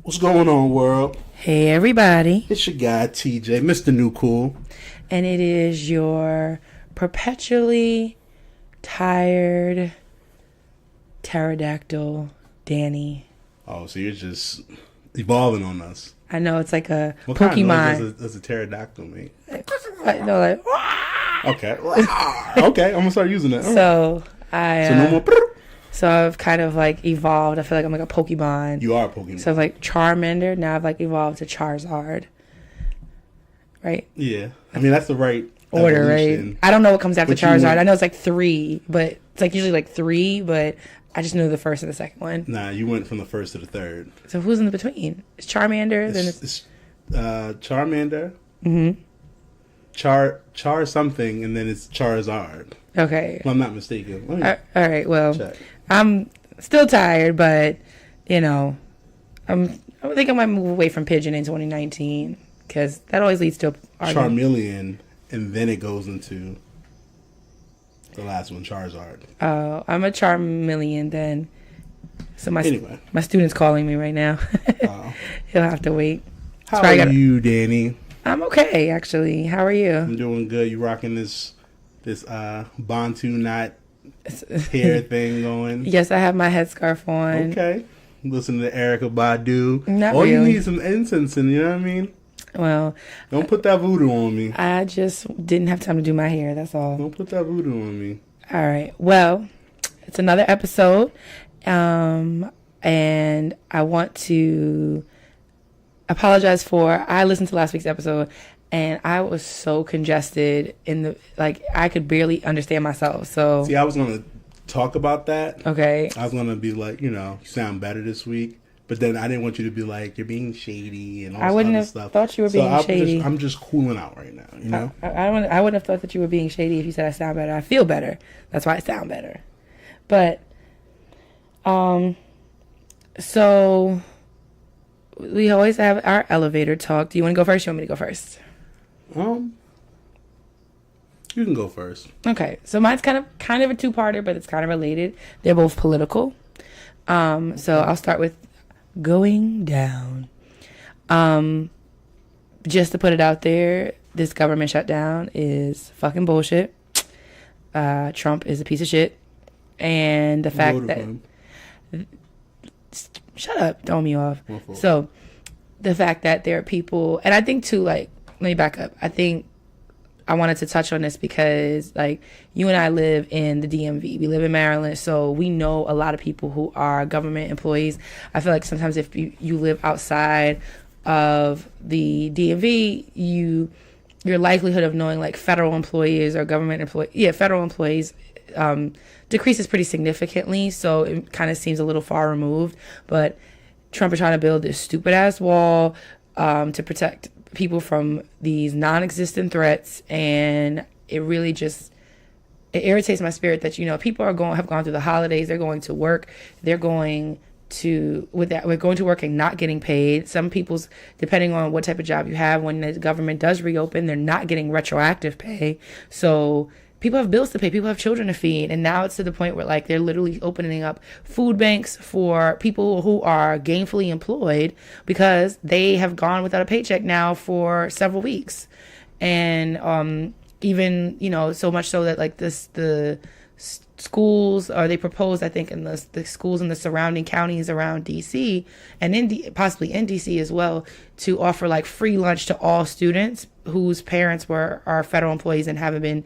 What's going on, world? Hey, everybody. It's your guy, TJ, Mr. New Cool. And it is your perpetually tired pterodactyl, Dani. Oh, so you're just evolving on us. I know, it's like a What Pokemon. kind of noise does a pterodactyl make? No, like, Okay. Okay, I'm going to start using it. So, So no more... So I've kind of like evolved. I feel like I'm like a Pokemon. You are a Pokemon. So I've like Charmander. Now I've like evolved to Charizard. Right? Yeah. I mean, that's the right order, evolution. right? I don't know what comes after But you Charizard. went- I know it's like 3, but it's like usually like 3, but I just knew the first and the second one. Nah, you went from the first to the third. So who's in the between? It's Charmander, then It's Charmander, Mm-hmm. Char something, and then it's Charizard. Okay. If I'm not mistaken. Let me All right, well, check. I'm still tired, but, you know, I think I might move away from Pigeon in 2019, because that always leads to argument. Charmeleon, and then it goes into the last one, Charizard. Oh, I'm a Charmeleon then. So my student's calling me right now. Oh. He'll have to wait. How are you, Dani? I'm okay, actually. How are you? I'm doing good. You rocking this Bantu knot hair thing going? Yes, I have my headscarf on. Okay. Listen to Erykah Badu. Not All really. you need some incense, and you know what I mean? Well, Don't put that voodoo on me. I just didn't have time to do my hair, that's all. Don't put that voodoo on me. All right. Well, it's another episode. And I want to apologize for, I listened to last week's episode and I was so congested I could barely understand myself. So See, I was going to talk about that. Okay. I was going to be like, you sound better this week. But then I didn't want you to be like, you're being shady and all this I wouldn't other have stuff. thought you were being shady. I'm just cooling out right now, you know? I wouldn't have thought that you were being shady if you said I sound better. I feel better. That's why I sound better. But, so we always have our elevator talk. Do you want to go first? Or you want me to go first? You can go first. Okay, so mine's kind of a two-parter, but it's kind of related. They're both political. So I'll start with going down. Just to put it out there, this government shutdown is fucking bullshit. Trump is a piece of shit, and the fact that shut up, throw me off. So the fact that there are people, and I think too, like, let me back up. I think I wanted to touch on this because, like, you and I live in the DMV. We live in Maryland, so we know a lot of people who are government employees. I feel like sometimes if you live outside of the DMV, your likelihood of knowing, like, federal employees or federal employees decreases pretty significantly, so it kind of seems a little far removed. But Trump is trying to build this stupid-ass wall to protect people from these non-existent threats, and it really just irritates my spirit that people have gone through the holidays, they're going to work, we're going to work and not getting paid. Some people's, depending on what type of job you have, when the government does reopen, they're not getting retroactive pay, so people have bills to pay, people have children to feed, and now it's to the point where, like, they're literally opening up food banks for people who are gainfully employed because they have gone without a paycheck now for several weeks. And even, so much so that, like, the schools, or they proposed, I think, in the schools in the surrounding counties around DC and possibly in DC as well, to offer, like, free lunch to all students whose parents are federal employees and haven't been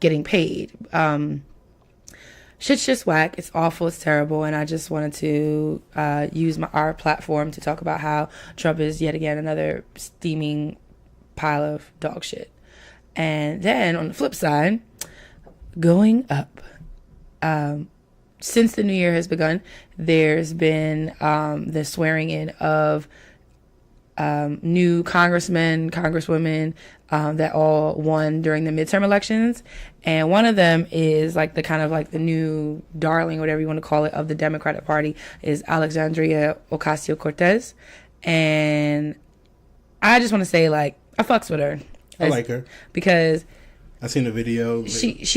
getting paid. Shit's just whack. It's awful. It's terrible. And I just wanted to use our platform to talk about how Trump is yet again another steaming pile of dog shit. And then on the flip side, going up. Since the new year has begun, there's been the swearing in of new congressmen, congresswomen that all won during the midterm elections. And one of them is like the kind of like the new darling, whatever you want to call it, of the Democratic Party, is Alexandria Ocasio-Cortez. And I just want to say, like, I fucks with her. I like her because I seen the video. They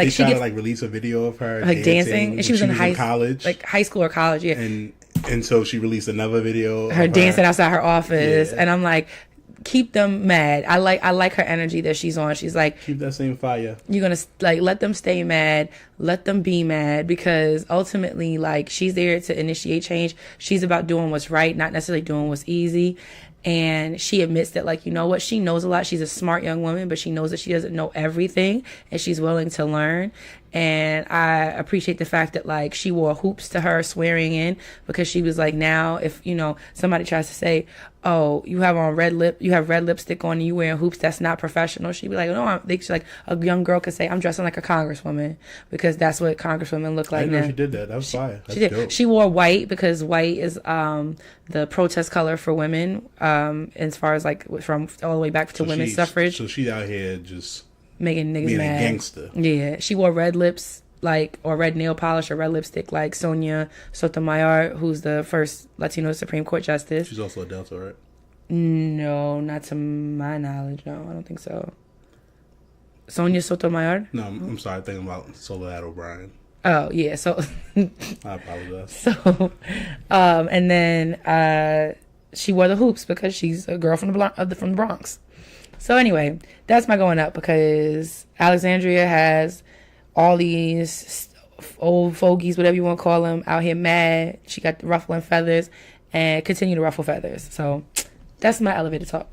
try to like release a video of her like dancing, and she was in college, like high school or college. Yeah, and And so she released another video. Her dancing outside her office. Yeah. And I'm like, keep them mad. I like her energy that she's on. She's like, keep that same fire. You're gonna like let them stay mad, let them be mad, because ultimately, like, she's there to initiate change. She's about doing what's right, not necessarily doing what's easy. And she admits that, like, you know what, she knows a lot. She's a smart young woman, but she knows that she doesn't know everything, and she's willing to learn. And I appreciate the fact that, like, she wore hoops to her swearing in, because she was like, now if, you know, somebody tries to say, oh, you have red lipstick on and you wearing hoops, that's not professional. She'd be like, no, she's like, a young girl could say, I'm dressing like a congresswoman, because that's what congresswomen look like. I didn't know she did that. That was fire. That's dope. She wore white because white is the protest color for women, as far as, like, from all the way back to women's suffrage. So she's out here just making niggas being mad. a gangster. Yeah, she wore red lips, like, or red nail polish or red lipstick, like Sonia Sotomayor, who's the first Latino Supreme Court justice. She's also a Delta, right? No, not to my knowledge. No, I don't think so. Sonia Sotomayor? No, I'm sorry. Thinking about Soledad O'Brien. Oh, yeah. So I apologize. So, and then she wore the hoops because she's a girl from the Bronx. So anyway, that's my going up, because Alexandria has all these old fogies, whatever you want to call them, out here mad. She got the ruffling feathers and continue to ruffle feathers. So that's my elevator talk.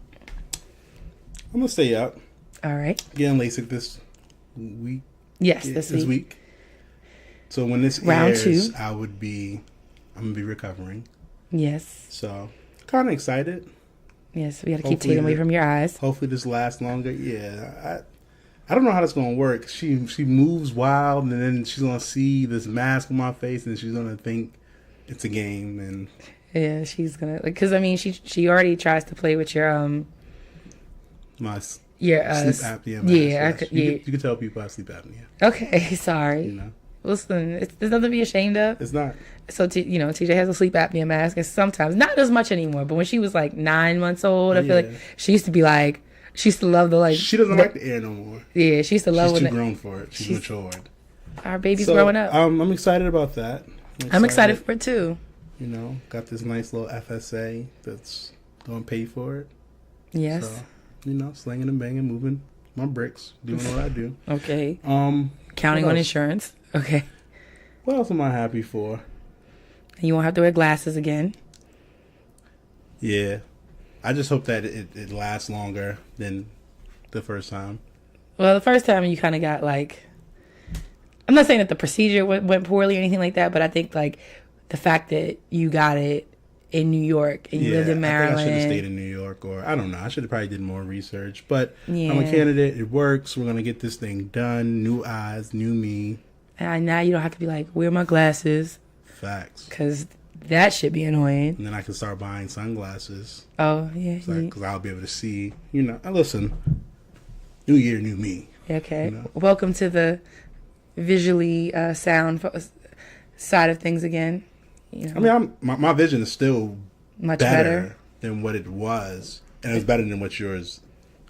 I'm going to stay up. All right. Getting LASIK this week. Yes, this week. So when this Round airs, 2. I'm going to be recovering. Yes. So kind of excited. Yes, we got to keep taking away from your eyes. Hopefully this lasts longer. Yeah, I don't know how that's going to work. She moves wild, and then she's going to see this mask on my face, and she's going to think it's a game. And yeah, she's going to, because, I mean, she already tries to play with your my sleep apnea mask. Yeah, yes. You can tell people I have sleep apnea. Okay, sorry. You know. Listen, there's nothing to be ashamed of. It's not. So, TJ has a sleep apnea mask, and sometimes, not as much anymore, but when she was like 9 months old, I feel like she used to be like, she used to love the, like. She doesn't like the air no more. Yeah, she used to love it. She's too grown for it. She's matured. Our baby's growing up. I'm excited about that. I'm excited for it too. You know, got this nice little FSA that's going to pay for it. Yes. So, you know, slinging and banging, moving my bricks, doing what I do. Okay. Counting on insurance. Okay. What else am I happy for? You won't have to wear glasses again. Yeah. I just hope that it lasts longer than the first time. Well, the first time you kind of got, like... I'm not saying that the procedure went poorly or anything like that, but I think, like, the fact that you got it in New York and you lived in Maryland. I think I should have stayed in New York, or I don't know. I should have probably did more research. But I'm a candidate. It works. We're going to get this thing done. New eyes, new me. And now you don't have to be like, where are my glasses? Facts. Because that should be annoying. And then I can start buying sunglasses. Oh, yeah. Because I'll be able to see, you know. And listen, new year, new me. Okay. You know? Welcome to the visually sound side of things again. You know. I mean, my vision is still much better than what it was. And it's better than what yours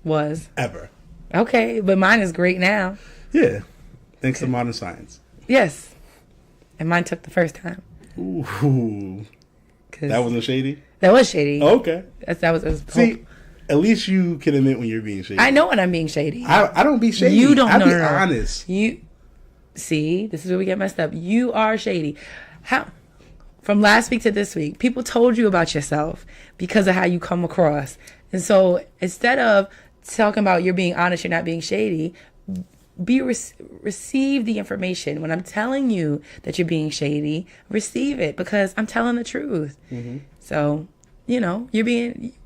was. Ever. Okay, but mine is great now. Yeah. Thanks to modern science. Yes. And mine took the first time. Ooh. That wasn't shady? That was shady. Oh, okay. That was See, at least you can admit when you're being shady. I know when I'm being shady. I don't be shady. You don't know. I be honest. You see, this is where we get messed up. You are shady. How? From last week to this week, people told you about yourself because of how you come across. And so instead of talking about you're being honest, you're not being shady, receive the information. When I'm telling you that you're being shady, receive it, because I'm telling the truth. Mm-hmm. So, you know,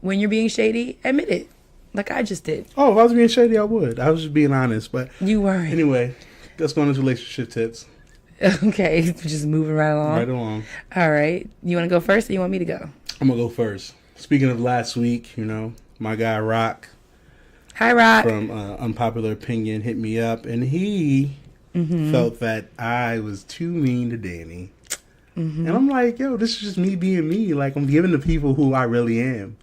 when you're being shady, admit it, like I just did. Oh, if I was being shady, I would. I was just being honest, but you weren't. Anyway, let's go into relationship tips. Okay, just moving right along. Right along. All right, you want to go first, or you want me to go? I'm gonna go first. Speaking of last week, you know, my guy Rock. Hi, Rock. From Unpopular Opinion hit me up, and he felt that I was too mean to Dani. Mm-hmm. And I'm like, yo, this is just me being me. Like, I'm giving the people who I really am.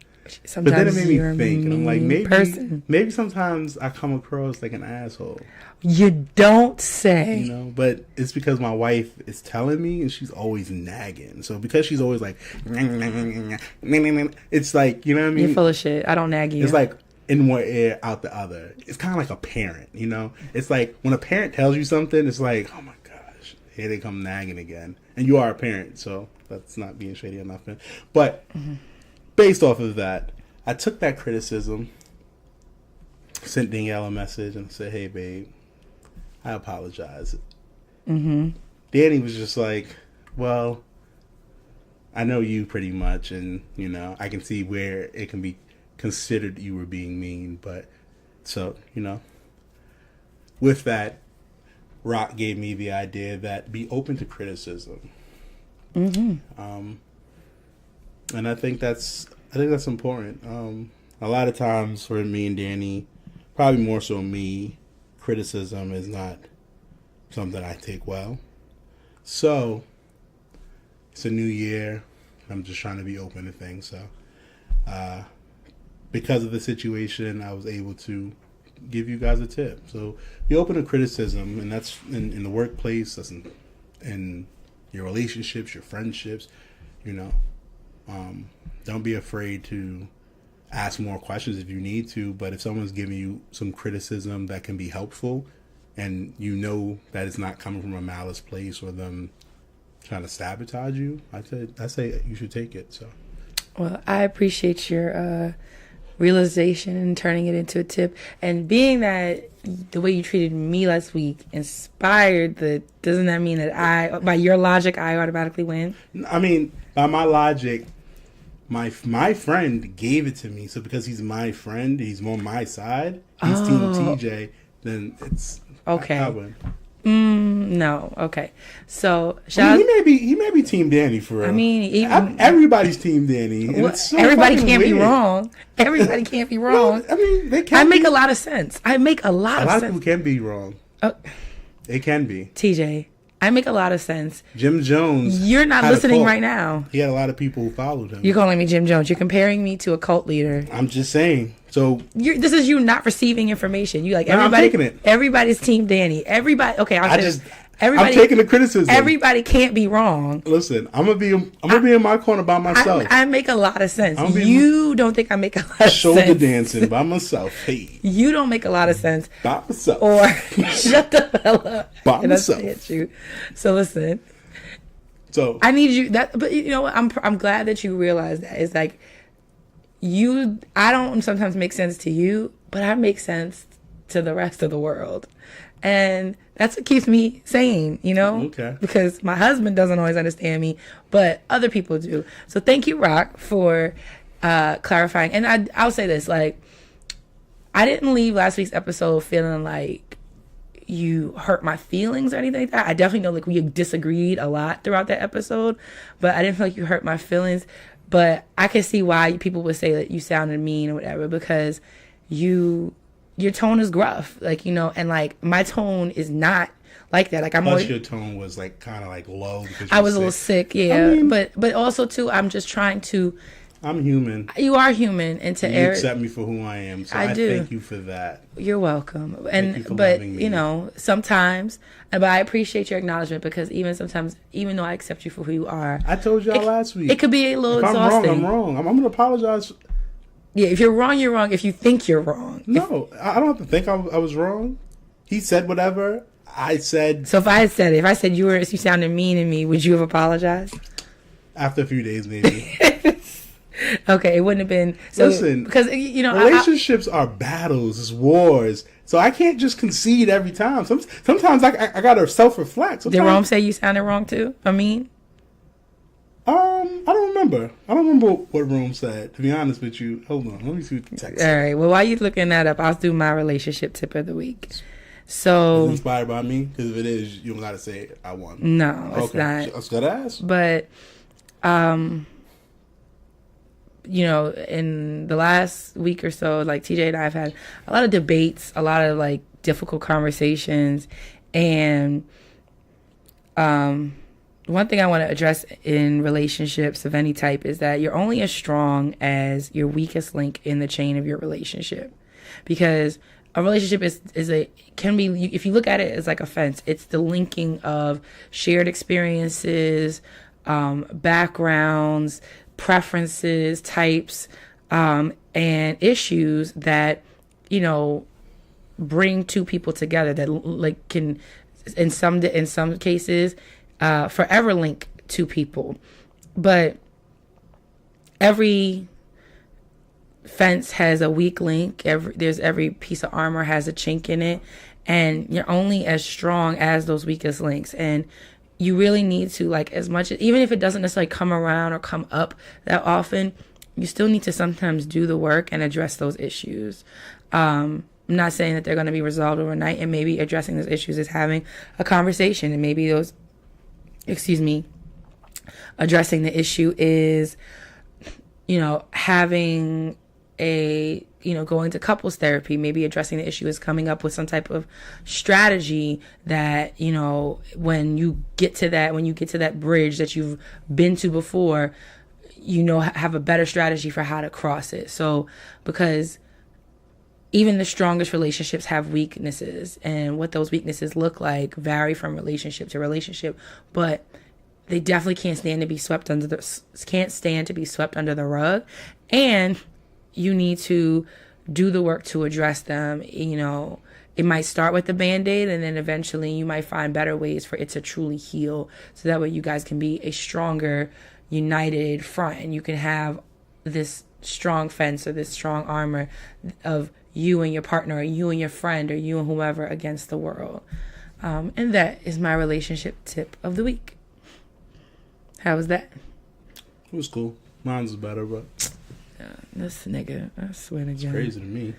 Sometimes but then it made you're me think, and I'm like, person. maybe sometimes I come across like an asshole. You don't say. You know, but it's because my wife is telling me, and she's always nagging. So because she's always like, it's like, you know what I mean? You're full of shit. I don't nag you. It's like in one ear, out the other. It's kind of like a parent, you know? It's like when a parent tells you something, it's like, oh my gosh, here they come nagging again. And you are a parent, so that's not being shady or nothing. But based off of that, I took that criticism, sent Danielle a message, and said, hey, babe, I apologize. Dani was just like, well, I know you pretty much, and, you know, I can see where it can be considered you were being mean, but, so, you know, with that, Rock gave me the idea that be open to criticism. And I think that's important. A lot of times for me and Dani, probably more so me, criticism is not something I take well. So it's a new year. I'm just trying to be open to things. So because of the situation, I was able to give you guys a tip. So be open to criticism, and that's in the workplace, that's in your relationships, your friendships, you know. Don't be afraid to ask more questions if you need to, but if someone's giving you some criticism that can be helpful, and you know that it's not coming from a malice place or them trying to sabotage you, I say you should take it. So, well, I appreciate your realization and turning it into a tip, and being that the way you treated me last week inspired doesn't that mean that by your logic, I automatically win? I mean, by my logic, my friend gave it to me, so because he's my friend, he's on my side, he's Team TJ, then it's okay. I win. No, okay. So he may be Team Dani for real. I mean, everybody's Team Dani. And it's so everybody can't weird. be wrong. Everybody can't be wrong. Well, I mean, they can. I make a lot of sense. I make a lot of sense. A lot of people can be wrong. They can be. TJ, I make a lot of sense. Jim Jones. You're not listening right now. He had a lot of people who followed him. You're calling me Jim Jones. You're comparing me to a cult leader. I'm just saying. So this is you not receiving information. You like everybody. I'm taking it. Everybody's Team Dani. Everybody. Okay, I'm taking the criticism. Everybody can't be wrong. Listen, I'm gonna be in my corner by myself. I make a lot of sense. You don't think I make a lot of sense. Shoulder dancing by myself. Hey. You don't make a lot of sense. By myself. Or shut the hell up. By myself. So listen. So I need you but you know what? I'm glad that you realize that. It's like I don't sometimes make sense to you, but I make sense to the rest of the world. And that's what keeps me sane, you know? Okay. Because my husband doesn't always understand me, but other people do. So thank you, Rock, for clarifying. And I'll say this, like, I didn't leave last week's episode feeling like you hurt my feelings or anything like that. I definitely know, like, we disagreed a lot throughout that episode, but I didn't feel like you hurt my feelings. But I can see why people would say that you sounded mean or whatever, because your tone is gruff, like, you know, and like my tone is not like that. Like your tone was like kind of like low because I was a little sick, yeah. I mean, but also too, I'm just trying to. I'm human. You are human, and you accept me for who I am. So I do. Thank you for that. You're welcome. Thank you for loving me. You know, sometimes, but I appreciate your acknowledgement, because sometimes, even though I accept you for who you are, I told y'all last week, it could be a little exhausting. I'm wrong. I'm gonna apologize. Yeah, if you're wrong, you're wrong. If you think you're wrong. No, I don't have to think I was wrong. He said whatever. I said. So if I said you sounded mean to me, would you have apologized? After a few days, maybe. Okay, it wouldn't have been. So, listen, because, you know, relationships are battles, it's wars. So I can't just concede every time. Sometimes I gotta self-reflect. Did Rome say you sounded wrong too? I mean, I don't remember. I don't remember what Rome said, to be honest with you. Hold on, let me see what the text. All right. Well, while you're looking that up, I'll do my relationship tip of the week. So, is it inspired by me? Because if it is, you don't gotta say it. I won. No, it's not. I just gotta ask. But, you know, in the last week or so, like, TJ and I have had a lot of debates, a lot of like difficult conversations, and one thing I want to address in relationships of any type is that you're only as strong as your weakest link in the chain of your relationship. Because a relationship can be, if you look at it as like a fence, it's the linking of shared experiences, backgrounds, preferences, types, and issues that, you know, bring two people together that like can, in some cases, forever link two people. But every fence has a weak link. Every piece of armor has a chink in it, and you're only as strong as those weakest links. And you really need to, like, as much, even if it doesn't necessarily come around or come up that often, you still need to sometimes do the work and address those issues. I'm not saying that they're going to be resolved overnight, and maybe addressing those issues is having a conversation, and maybe addressing the issue is, you know, having going to couples therapy. Maybe addressing the issue is coming up with some type of strategy that, you know, when you get to that bridge that you've been to before, you know, have a better strategy for how to cross it. So, because even the strongest relationships have weaknesses, and what those weaknesses look like vary from relationship to relationship, but they definitely can't stand to be swept under the rug. And you need to do the work to address them. You know, it might start with the Band-Aid, and then eventually you might find better ways for it to truly heal. So that way you guys can be a stronger, united front, and you can have this strong fence or this strong armor of you and your partner, or you and your friend, or you and whoever against the world. And that is my relationship tip of the week. How was that? It was cool. Mine's better, but this nigga, I swear to God. It's crazy to me.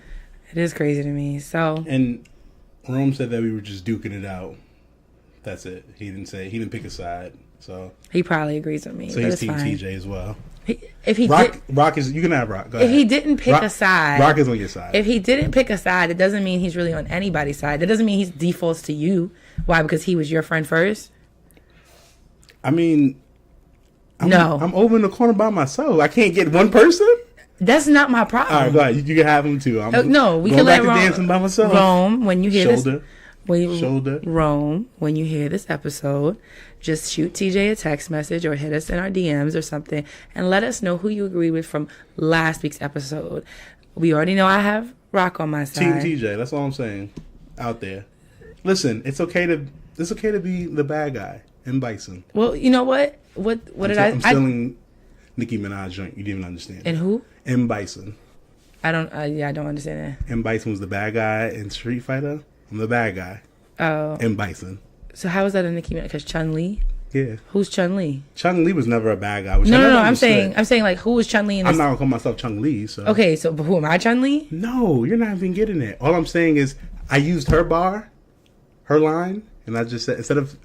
It is crazy to me. So, and Rome said that we were just duking it out. That's it. He didn't pick a side. So he probably agrees with me. So he's Team TJ as well. Rock is, you can have Rock. Go ahead. If he didn't pick a side, Rock is on your side. If he didn't pick a side, it doesn't mean he's really on anybody's side. That doesn't mean he defaults to you. Why? Because he was your friend first? I mean, I'm over in the corner by myself. I can't get one person? That's not my problem. All right, go ahead. You can have him too. No, we can let Rome dancing by myself. Rome, when you hear Shoulder. Rome, when you hear this episode, just shoot TJ a text message or hit us in our DMs or something and let us know who you agree with from last week's episode. We already know I have Rock on my side. Team TJ, that's all I'm saying. Out there. Listen, it's okay to be the bad guy in Bison. Well, you know what? I'm stealing Nicki Minaj joint. You didn't even understand. And who? M. Bison. I don't understand that. M. Bison was the bad guy in Street Fighter. I'm the bad guy. Oh. M. Bison. So how is that a Nicki Minaj? Because Chun-Li? Yeah. Who's Chun-Li? Chun-Li was never a bad guy. No. I'm saying like, who was Chun-Li in this? I'm not gonna call myself Chun-Li. So. Okay, so who am I, Chun-Li? No, you're not even getting it. All I'm saying is I used her line, and I just said, instead of,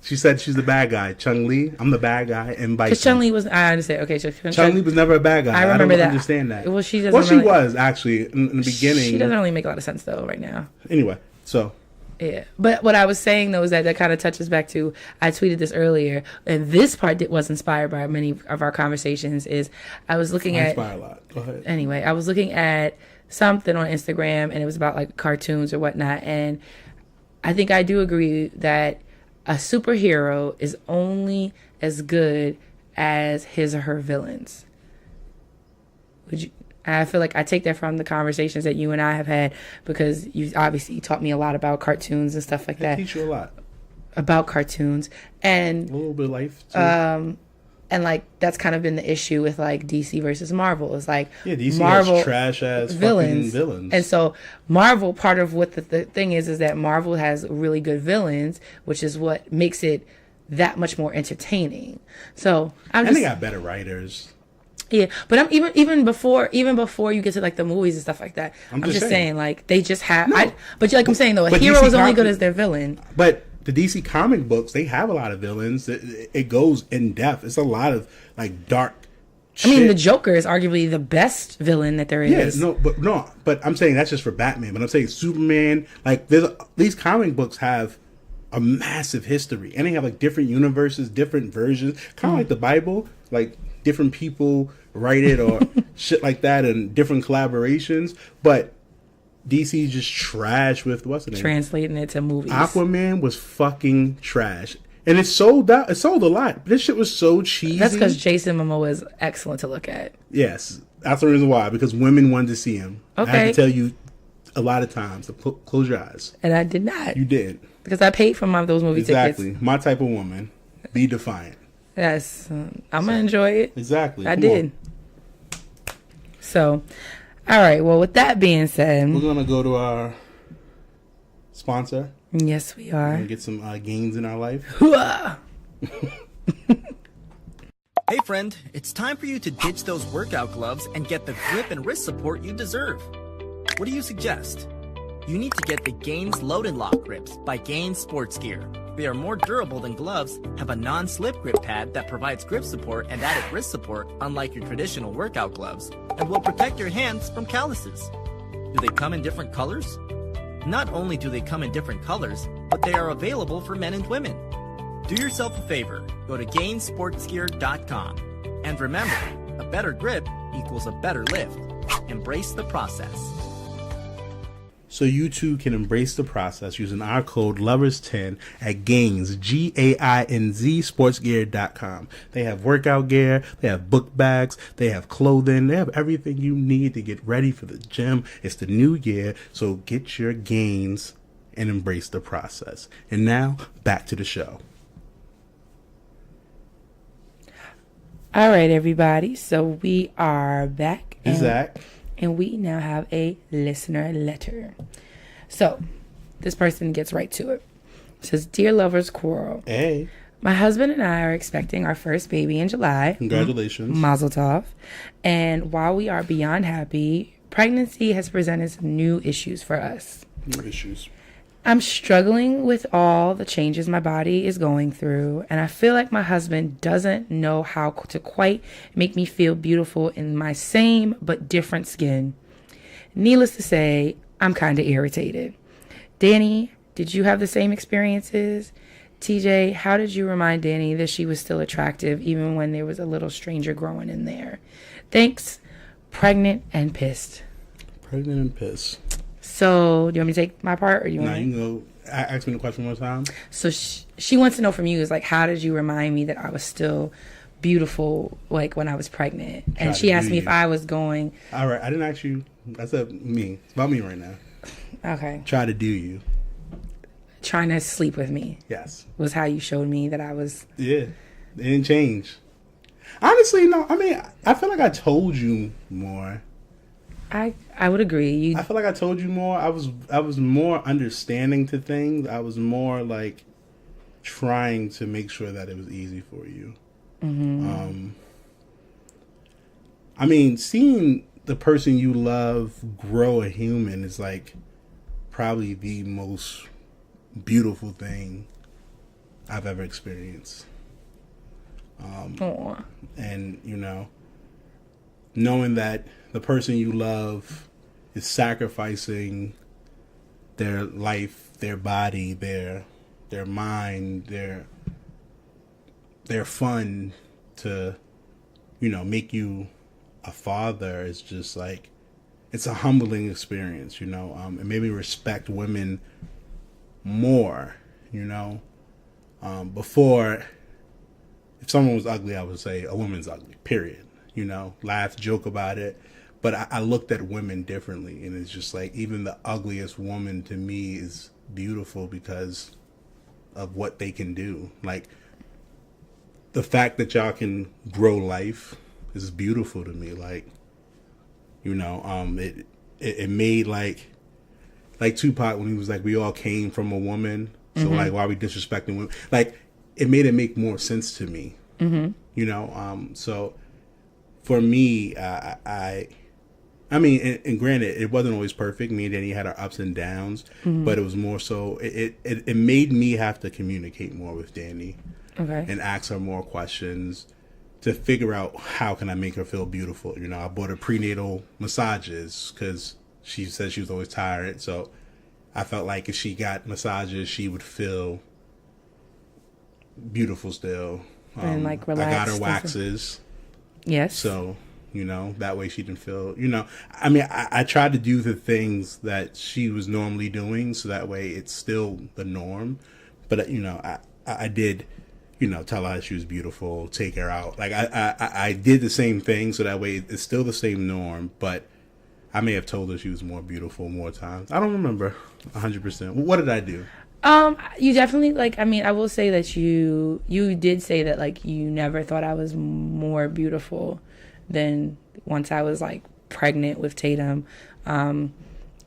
she said she's the bad guy. Chun-Li, I'm the bad guy, and Bison. Because Chun-Li was, I understand. Okay, so Chun-Li was never a bad guy. I remember that. Understand that. Well, she was actually in the beginning. She doesn't really make a lot of sense though right now. Anyway, so. Yeah, but what I was saying though is that kind of touches back to, I tweeted this earlier, and this part was inspired by many of our conversations. Is I was looking at. Inspire a lot. Go ahead. Anyway, I was looking at something on Instagram, and it was about like cartoons or whatnot, and I think I do agree that a superhero is only as good as his or her villains. I feel like I take that from the conversations that you and I have had, because you obviously taught me a lot about cartoons and stuff like that. I teach you a lot about cartoons, and a little bit of life too. And like that's kind of been the issue with like DC versus Marvel. It's like DC Marvel has trash ass villains, and so Marvel, part of what the thing is that Marvel has really good villains, which is what makes it that much more entertaining. So they got better writers. Yeah, but I'm even before you get to like the movies and stuff like that. I'm just saying like they just have. No. But like I'm saying though, a hero is only good as their villain. But the DC comic books, they have a lot of villains. It goes in depth. It's a lot of like dark. I mean, the Joker is arguably the best villain that there is. Yeah, but I'm saying that's just for Batman. But I'm saying Superman, like these comic books have a massive history, and they have like different universes, different versions, kind of like the Bible, like different people write it or shit like that, and different collaborations. But DC just trash with what's the name? Translating it to movies. Aquaman was fucking trash. And it sold out. It sold a lot. But this shit was so cheesy. That's because Jason Momoa is excellent to look at. Yes. That's the reason why. Because women wanted to see him. Okay. I have to tell you a lot of times to close your eyes. And I did not. You did. Because I paid for those movie tickets. Exactly. My type of woman. Be defiant. Yes. I'm going to enjoy it. Exactly. I did. So, all right. Well, with that being said, we're going to go to our sponsor. Yes, we are. We're going to get some Gainz in our life. Hey friend, it's time for you to ditch those workout gloves and get the grip and wrist support you deserve. What do you suggest? You need to get the Gainz Load and Lock grips by Gainz Sports Gear. They are more durable than gloves, have a non-slip grip pad that provides grip support and added wrist support unlike your traditional workout gloves, and will protect your hands from calluses. Do they come in different colors? Not only do they come in different colors, but they are available for men and women. Do yourself a favor, go to gainsportsgear.com. And remember, a better grip equals a better lift. Embrace the process. So you too can embrace the process using our code LOVERS10 at Gainz, Gainz, sportsgear.com. They have workout gear, they have book bags, they have clothing, they have everything you need to get ready for the gym. It's the new year, so get your Gainz and embrace the process. And now, back to the show. All right, everybody. So we are back. Zach. And we now have a listener letter. So this person gets right to it. It says, Dear Lovers Quarrel. Hey. My husband and I are expecting our first baby in July. Congratulations. Mazel tov. And while we are beyond happy, pregnancy has presented some new issues for us. New issues. I'm struggling with all the changes my body is going through, and I feel like my husband doesn't know how to quite make me feel beautiful in my same but different skin. Needless to say, I'm kind of irritated. Dani, did you have the same experiences? TJ, how did you remind Dani that she was still attractive even when there was a little stranger growing in there? Thanks, pregnant and pissed. Pregnant and pissed. So, do you want me to take my part, or do you want you can go ask me the question one more time? So she wants to know from you is like, how did you remind me that I was still beautiful, like when I was pregnant? And she asked me if I was going. All right, I didn't ask you. That's me. It's about me right now. Okay. Try to do you. Trying to sleep with me. Yes. Was how you showed me that I was. Yeah, it didn't change. Honestly, no. I mean, I feel like I told you more. I would agree. I feel like I told you more. I was more understanding to things. I was more like trying to make sure that it was easy for you. Mm-hmm. I mean, seeing the person you love grow a human is like probably the most beautiful thing I've ever experienced. And knowing that the person you love is sacrificing their life, their body, their mind, their fun to, make you a father is just like, it's a humbling experience, It made me respect women more, Before, if someone was ugly, I would say a woman's ugly, period. Laugh, joke about it. But I looked at women differently, and it's just like even the ugliest woman to me is beautiful because of what they can do. Like the fact that y'all can grow life is beautiful to me. Like, it made like Tupac when he was like, we all came from a woman. So like, why are we disrespecting women? Like, it made it make more sense to me. So for me, I mean, and granted, it wasn't always perfect. Me and Dani had our ups and downs, but it was more so. It made me have to communicate more with Dani, and ask her more questions to figure out how can I make her feel beautiful. I bought her prenatal massages because she said she was always tired. So I felt like if she got massages, she would feel beautiful still. And like I got relaxed. her waxes. Yes. So, that way she didn't feel, I mean, I tried to do the things that she was normally doing, so that way it's still the norm. But, I did, tell her she was beautiful, take her out. Like, I did the same thing, so that way it's still the same norm, but I may have told her she was more beautiful more times. I don't remember 100%. What did I do? You definitely, like, I mean, I will say that you did say that, like, you never thought I was more beautiful than once I was, like, pregnant with Tatum. And,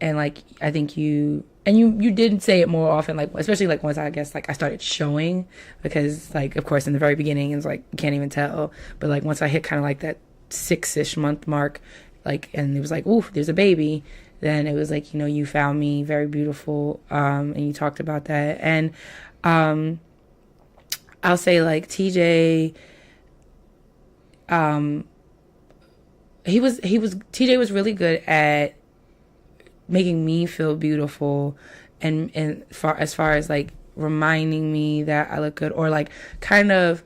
like, I think you did say it more often, like, especially, like, once I guess, like, I started showing, because, like, of course, in the very beginning, it's like, you can't even tell. But, like, once I hit kind of, like, that 6-ish month mark, like, and it was like, ooh, there's a baby. Then it was like, you found me very beautiful, and you talked about that. And I'll say, like, TJ, TJ was really good at making me feel beautiful, and as far as like reminding me that I look good, or like kind of.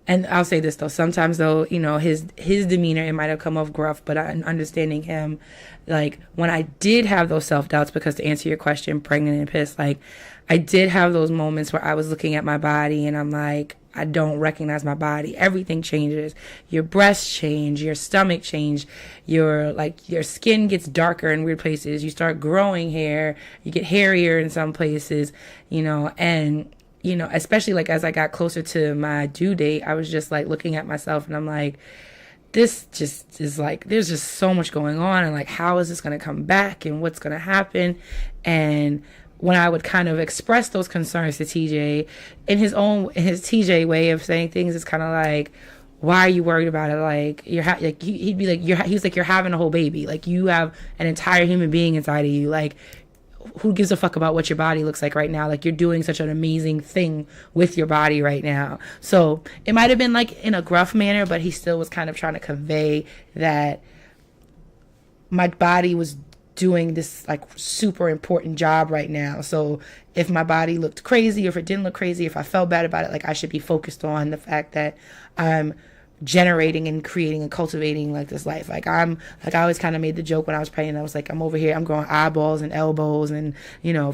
And I'll say this though, sometimes though, his demeanor, it might have come off gruff, but understanding him, like, when I did have those self-doubts, because to answer your question, pregnant and pissed, like, I did have those moments where I was looking at my body and I'm like, I don't recognize my body. Everything changes. Your breasts change, your stomach change, your skin gets darker in weird places. You start growing hair, you get hairier in some places, and especially like as I got closer to my due date, I was just like looking at myself and I'm like, this just is like, there's just so much going on, and like, how is this going to come back and what's going to happen? And when I would kind of express those concerns to TJ in his TJ way of saying things, it's kind of like, why are you worried about it? Like, he'd be like, he was like, you're having a whole baby. Like, you have an entire human being inside of you. Like, who gives a fuck about what your body looks like right now? Like, you're doing such an amazing thing with your body right now. So it might have been like in a gruff manner, but he still was kind of trying to convey that my body was doing this like super important job right now. So if my body looked crazy, or if it didn't look crazy, if I felt bad about it, like, I should be focused on the fact that I'm generating and creating and cultivating like this life. Like, I always kind of made the joke when I was pregnant. I was like, I'm over here, I'm growing eyeballs and elbows and,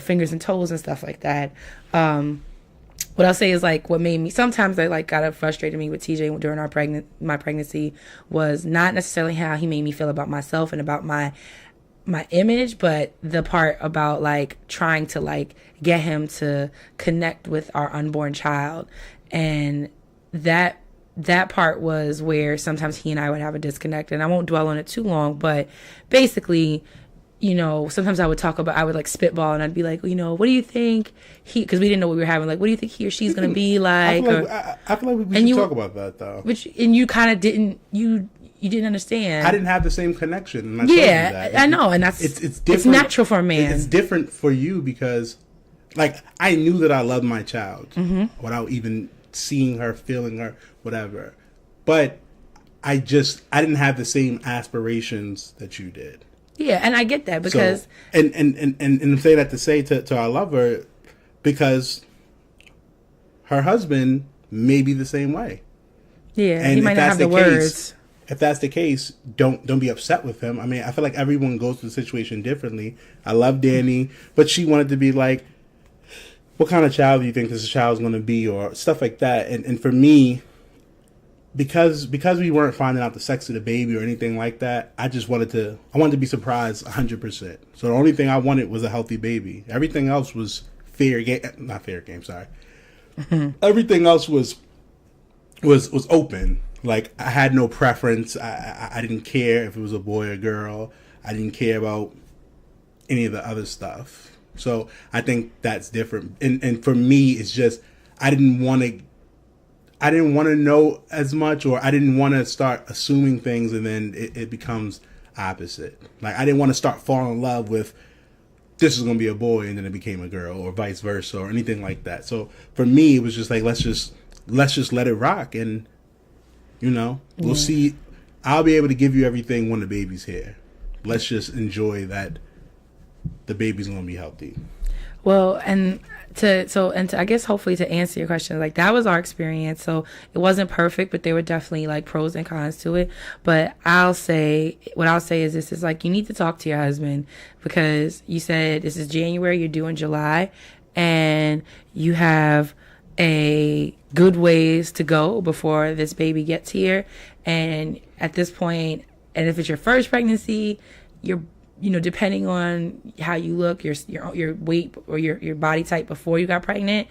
fingers and toes and stuff like that. What I'll say is, like, what made me, sometimes that like got frustrated me with TJ during my pregnancy was not necessarily how he made me feel about myself and about my image, but the part about like trying to like get him to connect with our unborn child. And that part was where sometimes he and I would have a disconnect, and I won't dwell on it too long, but basically, sometimes I would like spitball, and I'd be like, what do you think because we didn't know what we were having, like, what do you think he or she's going to be like? I feel like we should talk about that though. And you kind of didn't, you didn't understand. I didn't have the same connection. And I know, and that's it's different. It's natural for a man. It's different for you because, like, I knew that I loved my child without even seeing her, feeling her, whatever. But I didn't have the same aspirations that you did. Yeah, and I get that because so, and say that to say to our lover, because her husband may be the same way. Yeah, and he might not have the words. If that's the case, don't be upset with him. I mean, I feel like everyone goes through the situation differently. I love Dani, but she wanted to be like, what kind of child do you think this child's going to be, or stuff like that. And for me, because we weren't finding out the sex of the baby or anything like that, I wanted to be surprised 100%. So the only thing I wanted was a healthy baby. Everything else was not fair game. Sorry. Everything else was open. Like, I had no preference. I didn't care if it was a boy or girl. I didn't care about any of the other stuff. So I think that's different. And for me, it's just, I didn't want to know as much, or I didn't want to start assuming things, and then it becomes opposite. Like, I didn't want to start falling in love with, this is going to be a boy, and then it became a girl, or vice versa, or anything like that. So for me, it was just like, let's just let it rock, and we'll see. I'll be able to give you everything when the baby's here. Let's just enjoy that the baby's going to be healthy. Well, and I guess hopefully to answer your question, like that was our experience. So it wasn't perfect, but there were definitely like pros and cons to it. But I'll say is this is like you need to talk to your husband because you said this is January, you're due in July, and you have a good ways to go before this baby gets here. And at this point, and if it's your first pregnancy, you're depending on how you look, your weight or your body type before you got pregnant,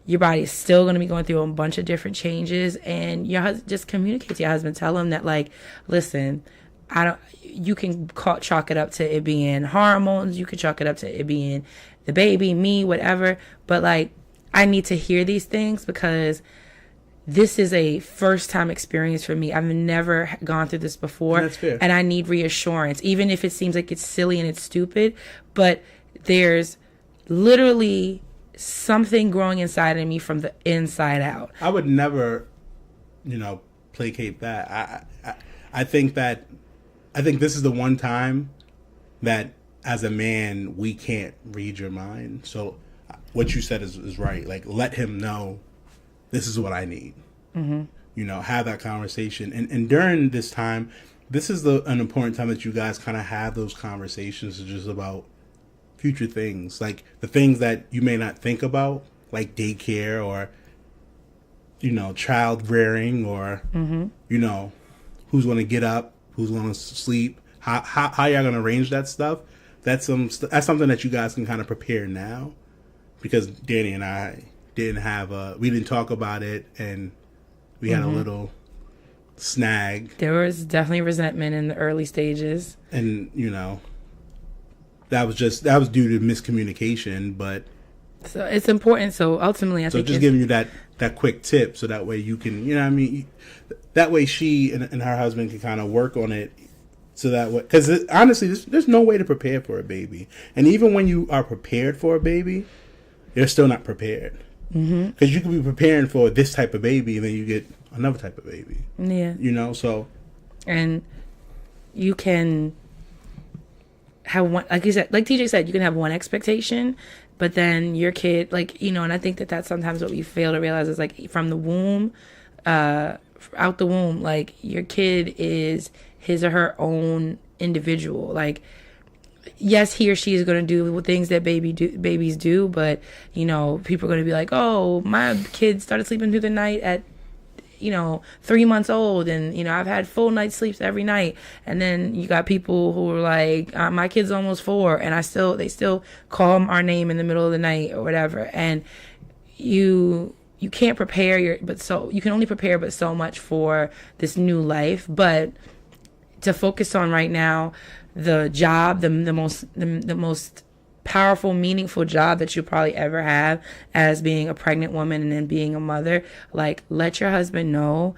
your body is still going to be going through a bunch of different changes. And your husband, just communicate to your husband, tell him that like, listen, you can chalk it up to it being hormones, you can chalk it up to it being the baby, me, whatever. But like, I need to hear these things because this is a first time experience for me. I've never gone through this before. That's fair. And I need reassurance, even if it seems like it's silly and it's stupid, but there's literally something growing inside of me from the inside out. I would never, placate that. I think this is the one time that as a man, we can't read your mind. So what you said is right. Like, let him know this is what I need. Mm-hmm. Have that conversation. And during this time, this is an important time that you guys kind of have those conversations just about future things. Like the things that you may not think about, like daycare or, child rearing or, who's going to get up, who's going to sleep, how y'all going to arrange that stuff. That's something that you guys can kind of prepare now because Dani and I we didn't talk about it, and we had a little snag. There was definitely resentment in the early stages. And, that was due to miscommunication, but so it's important. So ultimately, I think just giving you that quick tip so that way you can, that way she and her husband can kind of work on it. So that way, because honestly, there's no way to prepare for a baby. And even when you are prepared for a baby, you're still not prepared. Because you could be preparing for this type of baby and then you get another type of baby. Yeah. So. And you can have one, like you said, like TJ said, you can have one expectation, but then your kid, like, and I think that's sometimes what we fail to realize is like from the womb, out the womb, like your kid is his or her own individual. Like, yes, he or she is going to do things that babies do, but, people are going to be like, oh, my kid started sleeping through the night at, 3 months old, and, I've had full night sleeps every night. And then you got people who are like, my kid's almost 4, and they still call our name in the middle of the night or whatever. And you can't prepare you can only prepare but so much for this new life. But to focus on right now, the job, the most powerful, meaningful job that you'll probably ever have as being a pregnant woman and then being a mother, like let your husband know,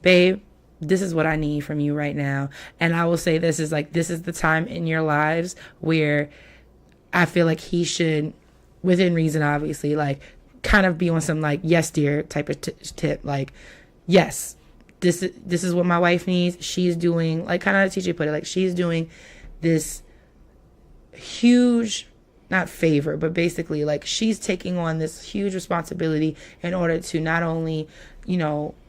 babe, this is what I need from you right now. And I will say this is the time in your lives where I feel like he should, within reason, obviously, like kind of be on some like, yes, dear type of tip. Like, yes, this is what my wife needs. She's doing, like kind of TJ put it, like she's doing this huge, not favor, but basically like she's taking on this huge responsibility in order to not only,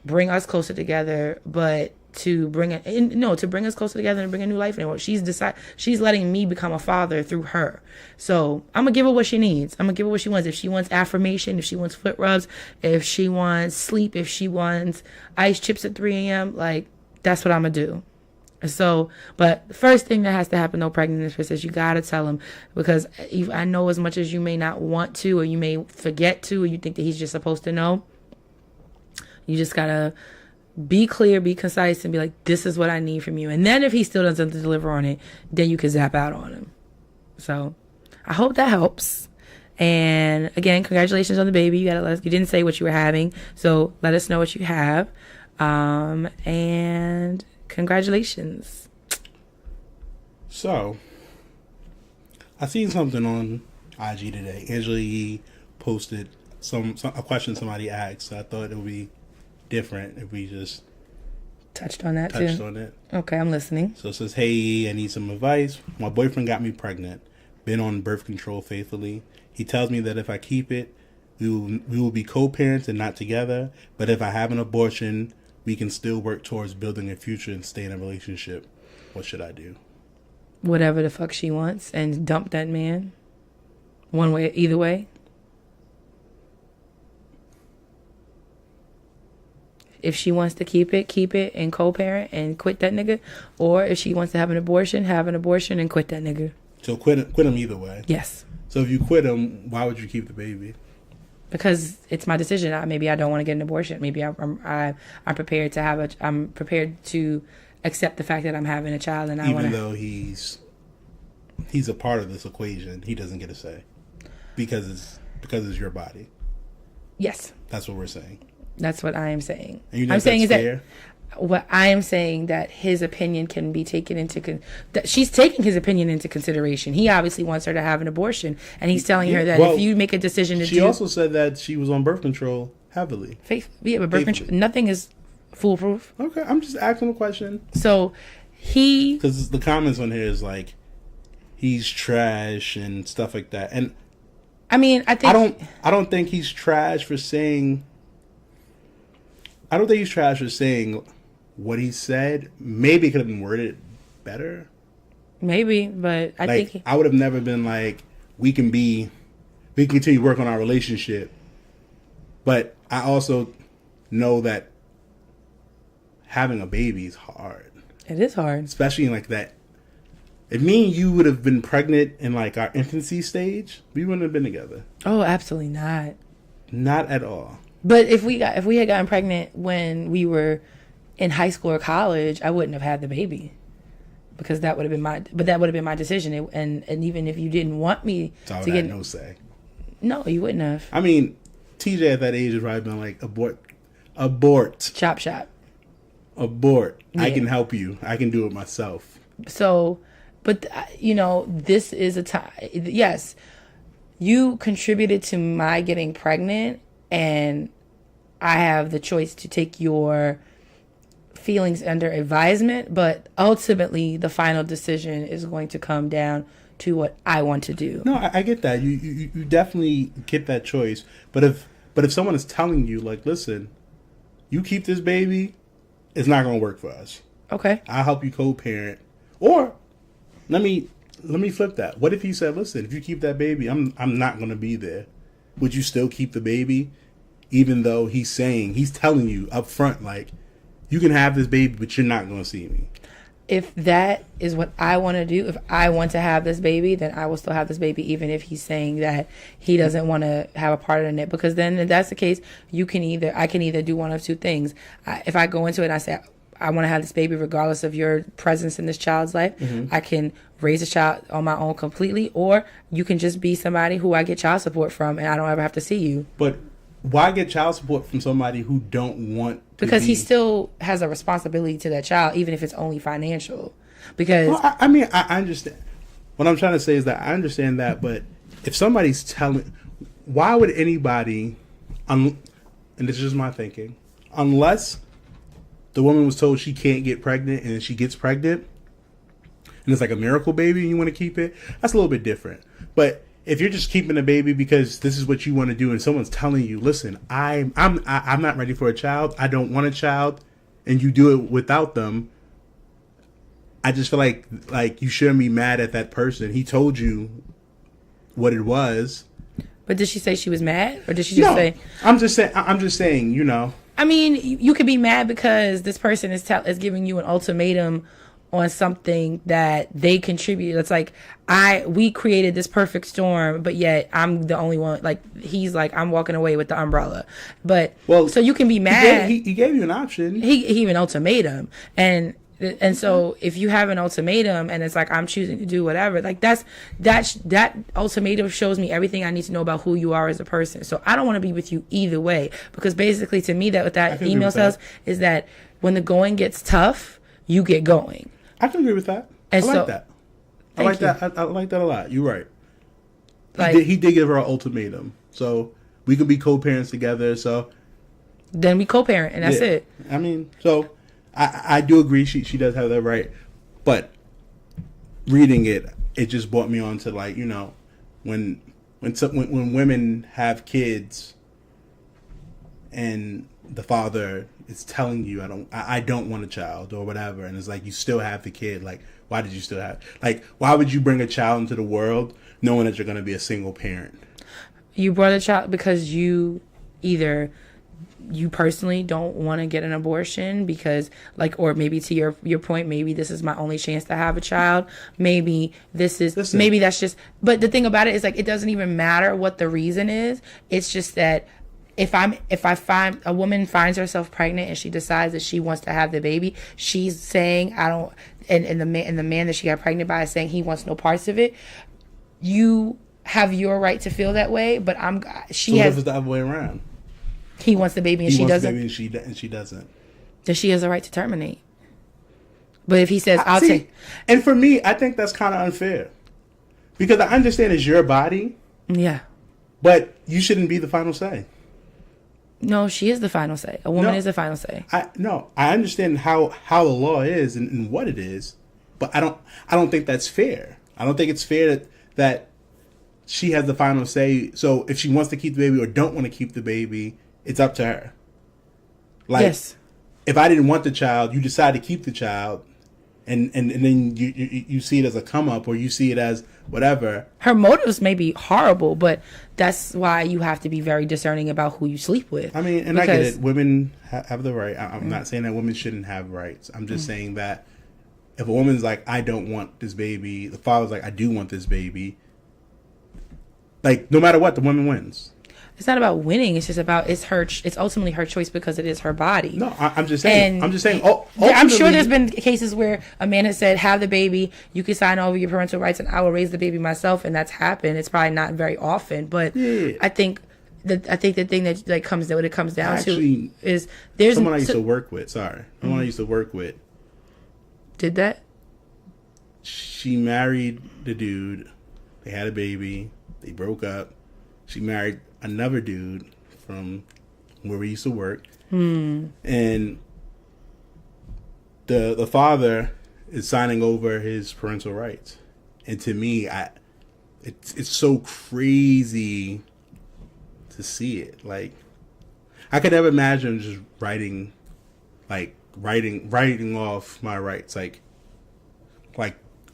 bring us closer together, but to bring us closer together and bring a new life in. She's letting me become a father through her. So I'm gonna give her what she needs. I'm gonna give her what she wants. If she wants affirmation, if she wants foot rubs, if she wants sleep, if she wants ice chips at 3 a.m., like that's what I'm gonna do. So, but the first thing that has to happen, though, pregnant is you gotta tell him, because I know as much as you may not want to, or you may forget to, or you think that he's just supposed to know, you just gotta be clear, be concise, and be like, this is what I need from you. And then if he still doesn't deliver on it, then you can zap out on him. So I hope that helps. And again, congratulations on the baby. You didn't say what you were having, so let us know what you have. And congratulations. So I seen something on IG today. Angela posted a question somebody asked. So I thought it would be different if we just touched on it. Okay, I'm listening. So it says, hey, I need some advice. My boyfriend got me pregnant. Been on birth control faithfully. He tells me that if I keep it, we will be co-parents and not together. But if I have an abortion, we can still work towards building a future and stay in a relationship. What should I do? Whatever the fuck she wants, and dump that man. One way, either way. If she wants to keep it and co-parent and quit that nigga. Or if she wants to have an abortion and quit that nigga. So quit him either way. Yes. So if you quit him, why would you keep the baby? Because it's my decision. Maybe I don't want to get an abortion. Maybe I'm prepared to I'm prepared to accept the fact that I'm having a child, and even though he's a part of this equation, he doesn't get a say because it's your body. Yes, that's what we're saying. That's what I am saying. And you know I'm saying is fair? That what I am saying that his opinion can be taken into that she's taking his opinion into consideration. He obviously wants her to have an abortion, and he's telling her that if you make a decision to she also said that she was on birth control heavily. But birth control, nothing is foolproof. Okay, I'm just asking a question. So because the comments on here is like he's trash and stuff like that, and I mean I don't think he's trash for saying. I don't think he's trash for saying what he said. Maybe it could have been worded better. Maybe, but I think I would have never been like, we can continue to work on our relationship. But I also know that having a baby is hard. It is hard. Especially in like that. If me and you would have been pregnant in like our infancy stage, we wouldn't have been together. Oh, absolutely not. Not at all. But if we had gotten pregnant when we were in high school or college, I wouldn't have had the baby, because that would have been my decision. And even if you didn't want me to get no say, no, you wouldn't have. I mean, TJ at that age would probably been like abort, chop shop, abort. Yeah. I can help you. I can do it myself. So, but this is a time. Yes, you contributed to my getting pregnant. And I have the choice to take your feelings under advisement, but ultimately the final decision is going to come down to what I want to do. No, I get that. You definitely get that choice. But if someone is telling you, like, listen, you keep this baby, it's not going to work for us. Okay. I'll help you co-parent. Or let me flip that. What if he said, listen, if you keep that baby, I'm not going to be there. Would you still keep the baby, even though he's telling you up front, like, you can have this baby, but you're not going to see me? If that is what I want to do, if I want to have this baby, then I will still have this baby, even if he's saying that he doesn't want to have a part in it. Because then, if that's the case, I can either do one of two things. If I go into it and I say, I want to have this baby regardless of your presence in this child's life, mm-hmm. I can raise a child on my own completely, or you can just be somebody who I get child support from and I don't ever have to see you. But why get child support from somebody who don't want to Because he still has a responsibility to that child, even if it's only financial. Because I understand. What I'm trying to say is that I understand that, but if somebody's telling, why would anybody, and this is just my thinking, unless the woman was told she can't get pregnant and she gets pregnant and it's like a miracle baby and you want to keep it, that's a little bit different. But if you're just keeping a baby because this is what you want to do and someone's telling you, listen, I'm not ready for a child, I don't want a child, and you do it without them, I just feel like you shouldn't be mad at that person. He told you what it was. But did she say she was mad, or did she just say? I'm just saying, you know. I mean, you could be mad because this person is giving you an ultimatum on something that they contribute. It's like we created this perfect storm, but yet I'm the only one. Like he's like, I'm walking away with the umbrella. But so you can be mad. He gave you an option. He gave an ultimatum, and so if you have an ultimatum and it's like I'm choosing to do whatever, like that ultimatum shows me everything I need to know about who you are as a person. So I don't want to be with you either way, because basically to me what that email says is that when the going gets tough, you get going. I can agree with that. And I like that. I like that. I like that a lot. You're right. He did give her an ultimatum, so we could be co-parents together. So then we co-parent, and that's it. I mean, so. I do agree she does have that right, but reading it just brought me on to, like, you know, when when women have kids and the father is telling you I don't want a child or whatever, and it's like you still have the kid, like why did you still have, like why would you bring a child into the world knowing that you're going to be a single parent? You brought a child because you personally don't want to get an abortion because, like, or maybe to your point, maybe this is my only chance to have a child. Maybe maybe that's just, but the thing about it is, like, it doesn't even matter what the reason is. It's just that if I find a woman finds herself pregnant and she decides that she wants to have the baby, she's saying, I don't, and the man that she got pregnant by is saying he wants no parts of it. You have your right to feel that way, but she has the other way around. He wants the baby and she doesn't. The baby and she doesn't. Then she has a right to terminate. But if he says, "I'll take," and for me, I think that's kind of unfair because I understand it's your body. Yeah. But you shouldn't be the final say. No, she is the final say. A woman is the final say. I understand how the law is and what it is, but I don't think that's fair. I don't think it's fair that she has the final say. So if she wants to keep the baby or don't want to keep the baby, it's up to her. Like, yes. If I didn't want the child, you decide to keep the child, and then you see it as a come up or you see it as whatever. Her motives may be horrible, but that's why you have to be very discerning about who you sleep with. I mean, and I get it. Women have the right. I'm not saying that women shouldn't have rights. I'm just saying that if a woman's like, I don't want this baby, the father's like, I do want this baby. Like, no matter what, the woman wins. It's not about winning. It's just about it's ultimately her choice because it is her body. No, I'm just saying. I'm sure there's been cases where a man has said, "Have the baby. You can sign over your parental rights, and I will raise the baby myself." And that's happened. It's probably not very often, but yeah. I think the thing that comes down to is there's someone I used to work with. Sorry, someone I used to work with. Did that? She married the dude. They had a baby. They broke up. She married another dude from where we used to work. And the father is signing over his parental rights. And to me, it's so crazy to see it. Like, I could never imagine just writing off my rights. Like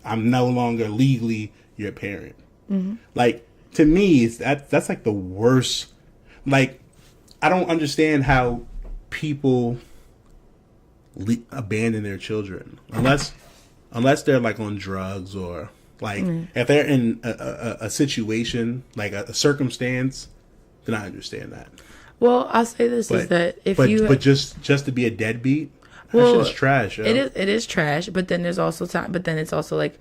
I'm no longer legally your parent. Mm-hmm. Like, to me, that's like the worst. Like, I don't understand how people abandon their children unless they're like on drugs or like if they're in a situation like a circumstance, then I understand that. Well, I'll say this is that but just to be a deadbeat, that shit's trash. Yo. It is trash. But then there's also time. But then it's also like,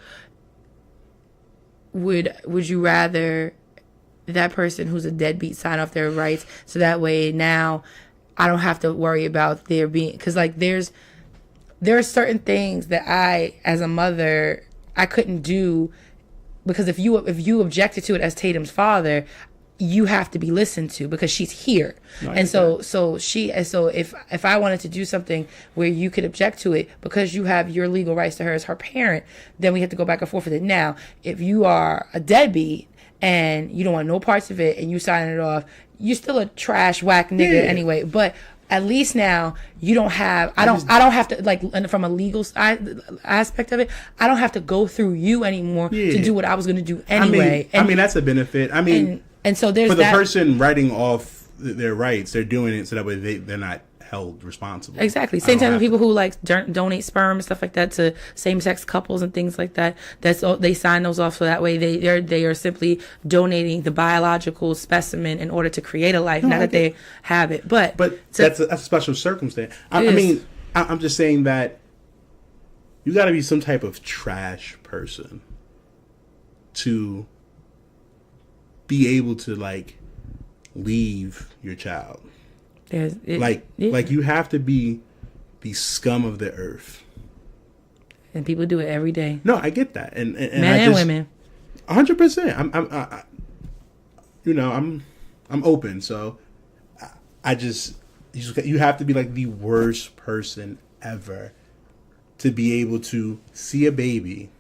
would you rather that person who's a deadbeat sign off their rights so that way now I don't have to worry about there being, because like there are certain things that I as a mother I couldn't do, because if you objected to it as Tatum's father, you have to be listened to because she's here. And so if I wanted to do something where you could object to it because you have your legal rights to her as her parent, then we have to go back and forth with it. Now, if you are a deadbeat and you don't want no parts of it and you sign it off, you're still a trash whack nigga anyway. But at least now you don't have, I don't have to, like, from a legal aspect of it, I don't have to go through you anymore to do what I was going to do anyway. I mean, that's a benefit. I mean, and so there's for the person writing off their rights, they're doing it so that way they're not held responsible. Exactly. Same time with people who like donate sperm and stuff like that to same-sex couples and things like that. That's all, they sign those off so that way they are simply donating the biological specimen in order to create a life, not that they have it. But that's a special circumstance. I mean, I'm just saying that you got to be some type of trash person to be able to like leave your child. Like you have to be the scum of the earth, and people do it every day. No, I get that, and men and women, 100%. I'm open, so you have to be like the worst person ever to be able to see a baby,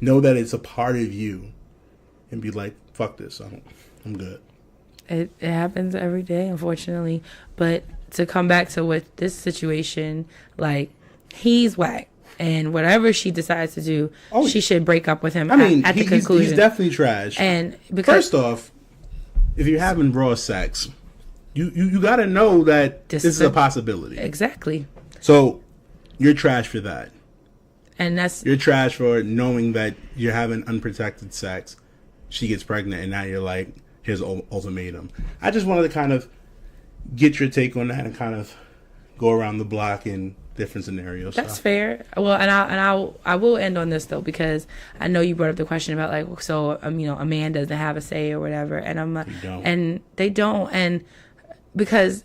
know that it's a part of you, and be like, fuck this. I'm good. It happens every day, unfortunately. But to come back to what this situation, like, he's whack. And whatever she decides to do, she should break up with him at the conclusion. He's definitely trash. And because first off, if you're having raw sex, you got to know that this is a possibility. Exactly. So you're trash for that. And you're trash for knowing that you're having unprotected sex. She gets pregnant, and now you're like, here's an ultimatum. I just wanted to kind of get your take on that and kind of go around the block in different scenarios. That's fair. Well, I will end on this though, because I know you brought up the question about like, so a man doesn't have a say or whatever, and they don't, and because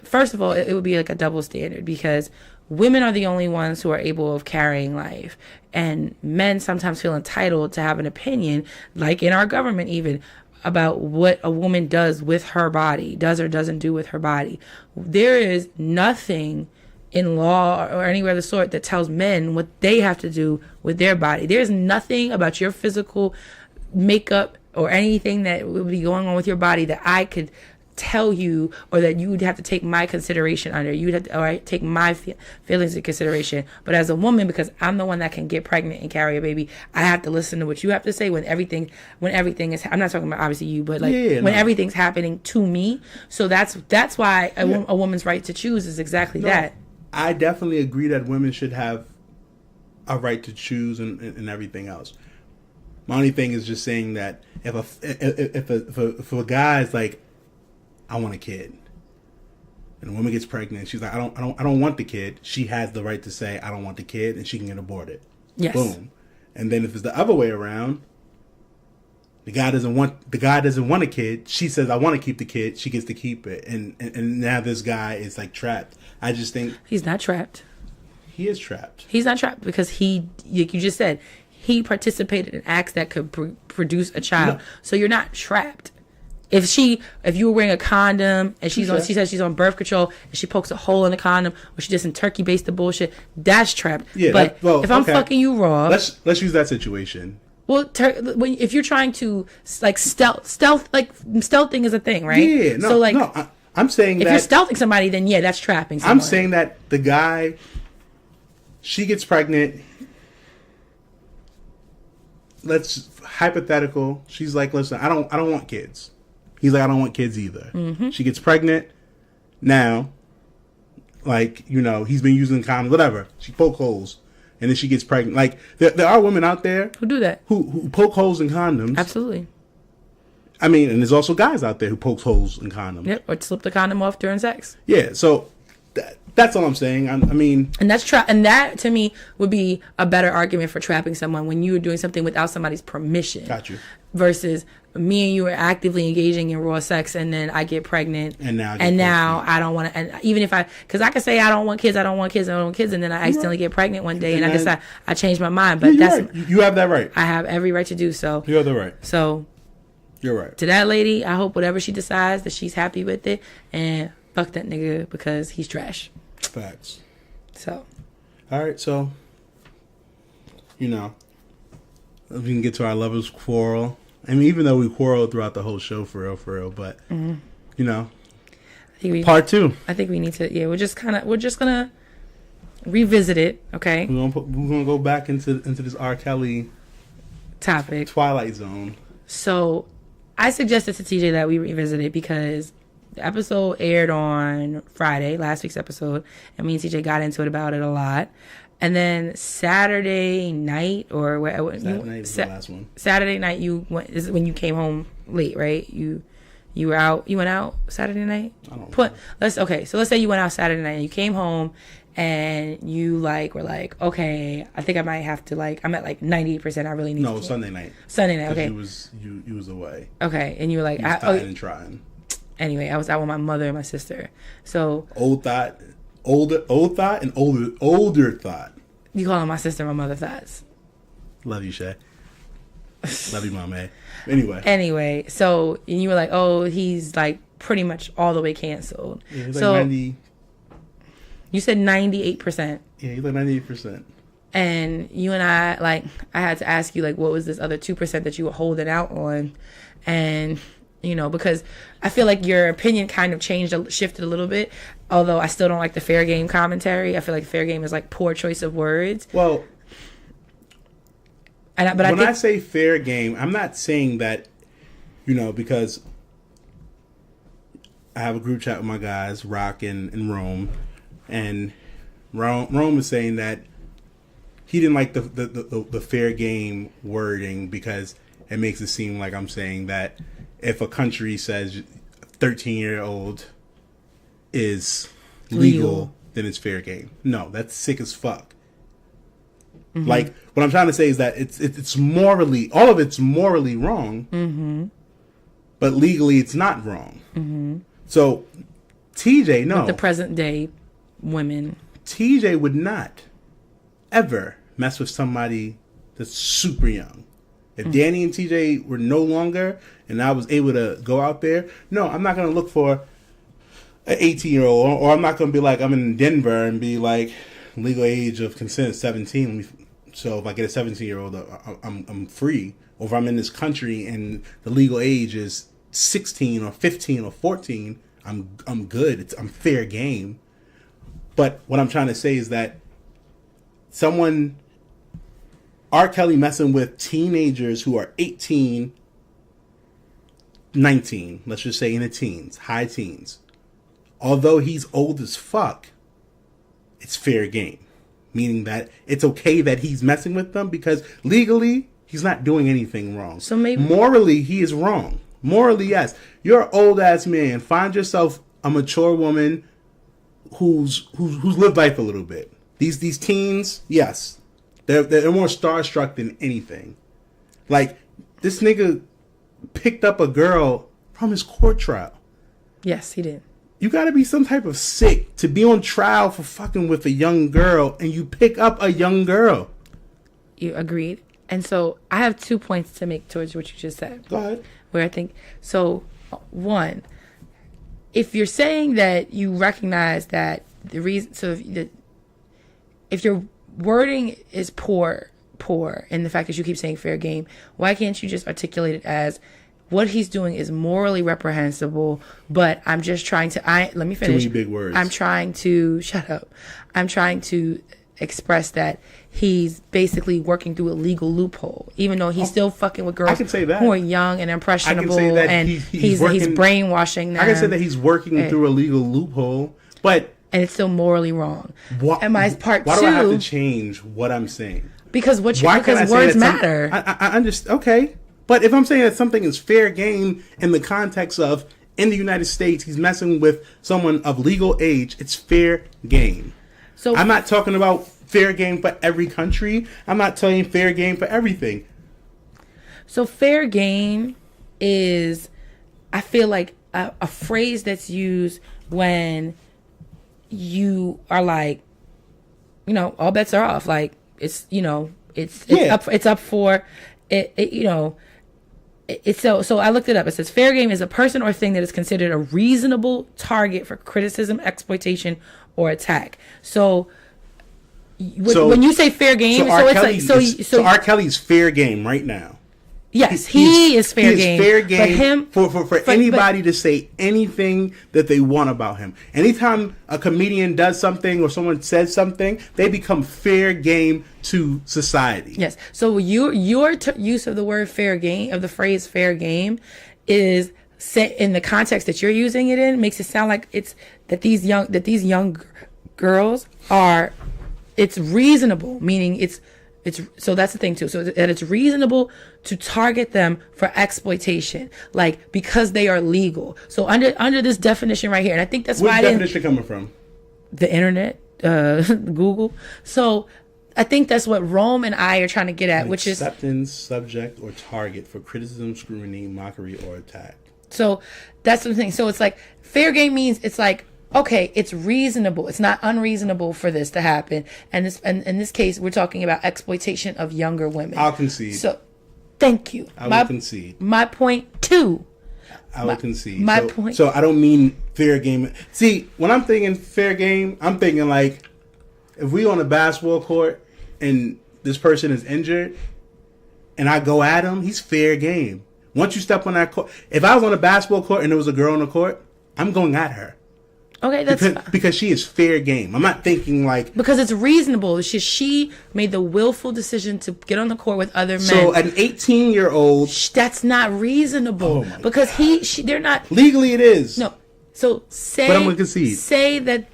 first of all, it would be like a double standard, because women are the only ones who are able of carrying life, and men sometimes feel entitled to have an opinion, like in our government even, about what a woman does with her body, does or doesn't do with her body. There is nothing in law or anywhere of the sort that tells men what they have to do with their body. There's nothing about your physical makeup or anything that would be going on with your body that I could tell you, or that you would have to take my consideration under. You would have to, or take my feelings into consideration. But as a woman, because I'm the one that can get pregnant and carry a baby, I have to listen to what you have to say when everything is. I'm not talking about obviously you, but like when everything's happening to me. So that's why a woman's right to choose is exactly that. I definitely agree that women should have a right to choose and everything else. My only thing is just saying that if a guy is like, I want a kid, and a woman gets pregnant, she's like, I don't want the kid. She has the right to say, I don't want the kid, and she can get aborted. Yes. Boom. And then if it's the other way around, the guy doesn't want a kid. She says, I want to keep the kid. She gets to keep it, and now this guy is like trapped. I just think he's not trapped. He is trapped. He's not trapped because he, like you just said, he participated in acts that could produce a child. No. So you're not trapped. If you were wearing a condom and she says she's on birth control and she pokes a hole in the condom, or she just in turkey based the bullshit, that's trapped. Yeah, but if I'm fucking you raw, let's use that situation. Well, if you're trying to like stealthing is a thing, right? Yeah, no, so like, no, I'm saying if you're stealthing somebody, then yeah, that's trapping someone. I'm saying that the guy, she gets pregnant. Let's hypothetical. She's like, listen, I don't want kids. He's like, I don't want kids either. Mm-hmm. She gets pregnant. Now, like, he's been using condoms, whatever. She poke holes, and then she gets pregnant. Like, there are women out there who do that, who poke holes in condoms. Absolutely. I mean, and there's also guys out there who poke holes in condoms. Yep, or slip the condom off during sex. Yeah, so that's all I'm saying. I mean, and and that to me would be a better argument for trapping someone when you were doing something without somebody's permission. Got you. Versus me and you are actively engaging in raw sex, and then I get pregnant, and now I don't want to. And even if because I could say I don't want kids, and then I accidentally get pregnant one day, and I decide I changed my mind. But you have that right. I have every right to do so. You have the right. So you're right. To that lady, I hope whatever she decides that she's happy with it, and fuck that nigga because he's trash. Facts. So. All right, so we can get to our lovers quarrel. I mean, even though we quarreled throughout the whole show, for real, but I think part 2. I think we need to. Yeah, we're just gonna revisit it. Okay. We're gonna go back into this R. Kelly topic, Twilight Zone. So, I suggested to TJ that we revisit it because the episode aired on Friday, last week's episode, and me and TJ got into it about it a lot. And then Saturday night, or Saturday night is the last one. Saturday night, is when you came home late, right? You were out. You went out Saturday night. I don't know. So let's say you went out Saturday night and you came home and you were like, okay, I think I might have to I'm at 98%. I really need. No, Sunday night. Sunday night. Okay. You was away. Okay, and you were like, and trying. Anyway, I was out with my mother and my sister. So old thought, and older thought. You calling my sister my mother thoughts? Love you, Shay. Love you, Mom. Anyway, so you were like, oh, he's pretty much all the way canceled. Yeah, he's 90. You said 98%. Yeah, he's 98%. and you and I, like, I had to ask you, like, what was this other 2% that you were holding out on? And, you know, because I feel like your opinion kind of shifted a little bit, although I still don't like the fair game commentary. I feel like fair game is like poor choice of words. Well, but when I say fair game, I'm not saying that, you know, because I have a group chat with my guys, Rock and Rome, and Rome is saying that he didn't like the fair game wording because it makes it seem like I'm saying that if a country says 13-year-old is legal, then it's fair game. No, that's sick as fuck. Mm-hmm. Like, what I'm trying to say is that it's morally, all of it's morally wrong, mm-hmm. but legally it's not wrong. Mm-hmm. So, TJ, no. With the present day women. TJ would not ever mess with somebody that's super young. If Dani and TJ were no longer, and I was able to go out there, no, I'm not going to look for an 18-year-old, or I'm not going to be like, I'm in Denver and be like, legal age of consent is 17. So if I get a 17-year-old, I'm free. Or if I'm in this country and the legal age is 16 or 15 or 14, I'm good. I'm fair game. But what I'm trying to say is that R. Kelly messing with teenagers who are 18, 19, let's just say in the teens, high teens. Although he's old as fuck, it's fair game. Meaning that it's okay that he's messing with them because legally, he's not doing anything wrong. So maybe morally, he is wrong. Morally, yes. You're an old ass man. Find yourself a mature woman who's lived life a little bit. These teens, yes, they're more starstruck than anything. Like, this nigga picked up a girl from his court trial. Yes, he did. You gotta be some type of sick to be on trial for fucking with a young girl, and you pick up a young girl. You agreed. And so I have 2 points to make towards what you just said. Go ahead. Where I think, so one, if you're saying that you recognize that the reason, so if your wording is poor, and the fact that you keep saying fair game, why can't you just articulate it as what he's doing is morally reprehensible, but I'm just trying to, let me finish. Too many big words. I'm trying to, shut up. I'm trying to express that he's basically working through a legal loophole, even though he's still fucking with girls who are young and impressionable, and he's brainwashing them. I can say that he's working through a legal loophole, but and it's still morally wrong. And my part why two, do I have to change what I'm saying? Because words matter. I understand. Okay. But if I'm saying that something is fair game in the context of, in the United States, he's messing with someone of legal age, it's fair game. So I'm not talking about fair game for every country. I'm not telling you fair game for everything. So fair game is, I feel like, a phrase that's used when you are like, you know, all bets are off. Like, it's, you know, it's up for it, you know. It's so I looked it up. It says fair game is a person or thing that is considered a reasonable target for criticism, exploitation, or attack. So when you say fair game, so R. Kelly's fair game right now. Yes, he is fair game. Fair game for anybody to say anything that they want about him. Anytime a comedian does something or someone says something, they become fair game to society. Yes. So your use of the word fair game, of the phrase fair game, is set in the context that you're using it in, makes it sound like it's that these young girls are, it's reasonable, meaning it's so that's the thing too. So that it's reasonable to target them for exploitation, like because they are legal. So under this definition right here, and I think that's why. Where's the definition coming from? The internet, Google. So I think that's what Rome and I are trying to get at, which is acceptance, subject, or target for criticism, scrutiny, mockery, or attack. So that's the thing. So it's like fair game means it's like, okay, it's reasonable. It's not unreasonable for this to happen. And in this case, we're talking about exploitation of younger women. I'll concede. So, thank you. I will concede. My point two. I will concede. My point. So I don't mean fair game. See, when I'm thinking fair game, I'm thinking like, if we on a basketball court and this person is injured, and I go at him, he's fair game. Once you step on that court, if I was on a basketball court and there was a girl on the court, I'm going at her. Okay, that's because she is fair game. I'm not thinking like because it's reasonable. She made the willful decision to get on the court with other men. So an 18-year-old, that's not reasonable because they're not legally. It is no. So say, but I'm gonna concede. Say that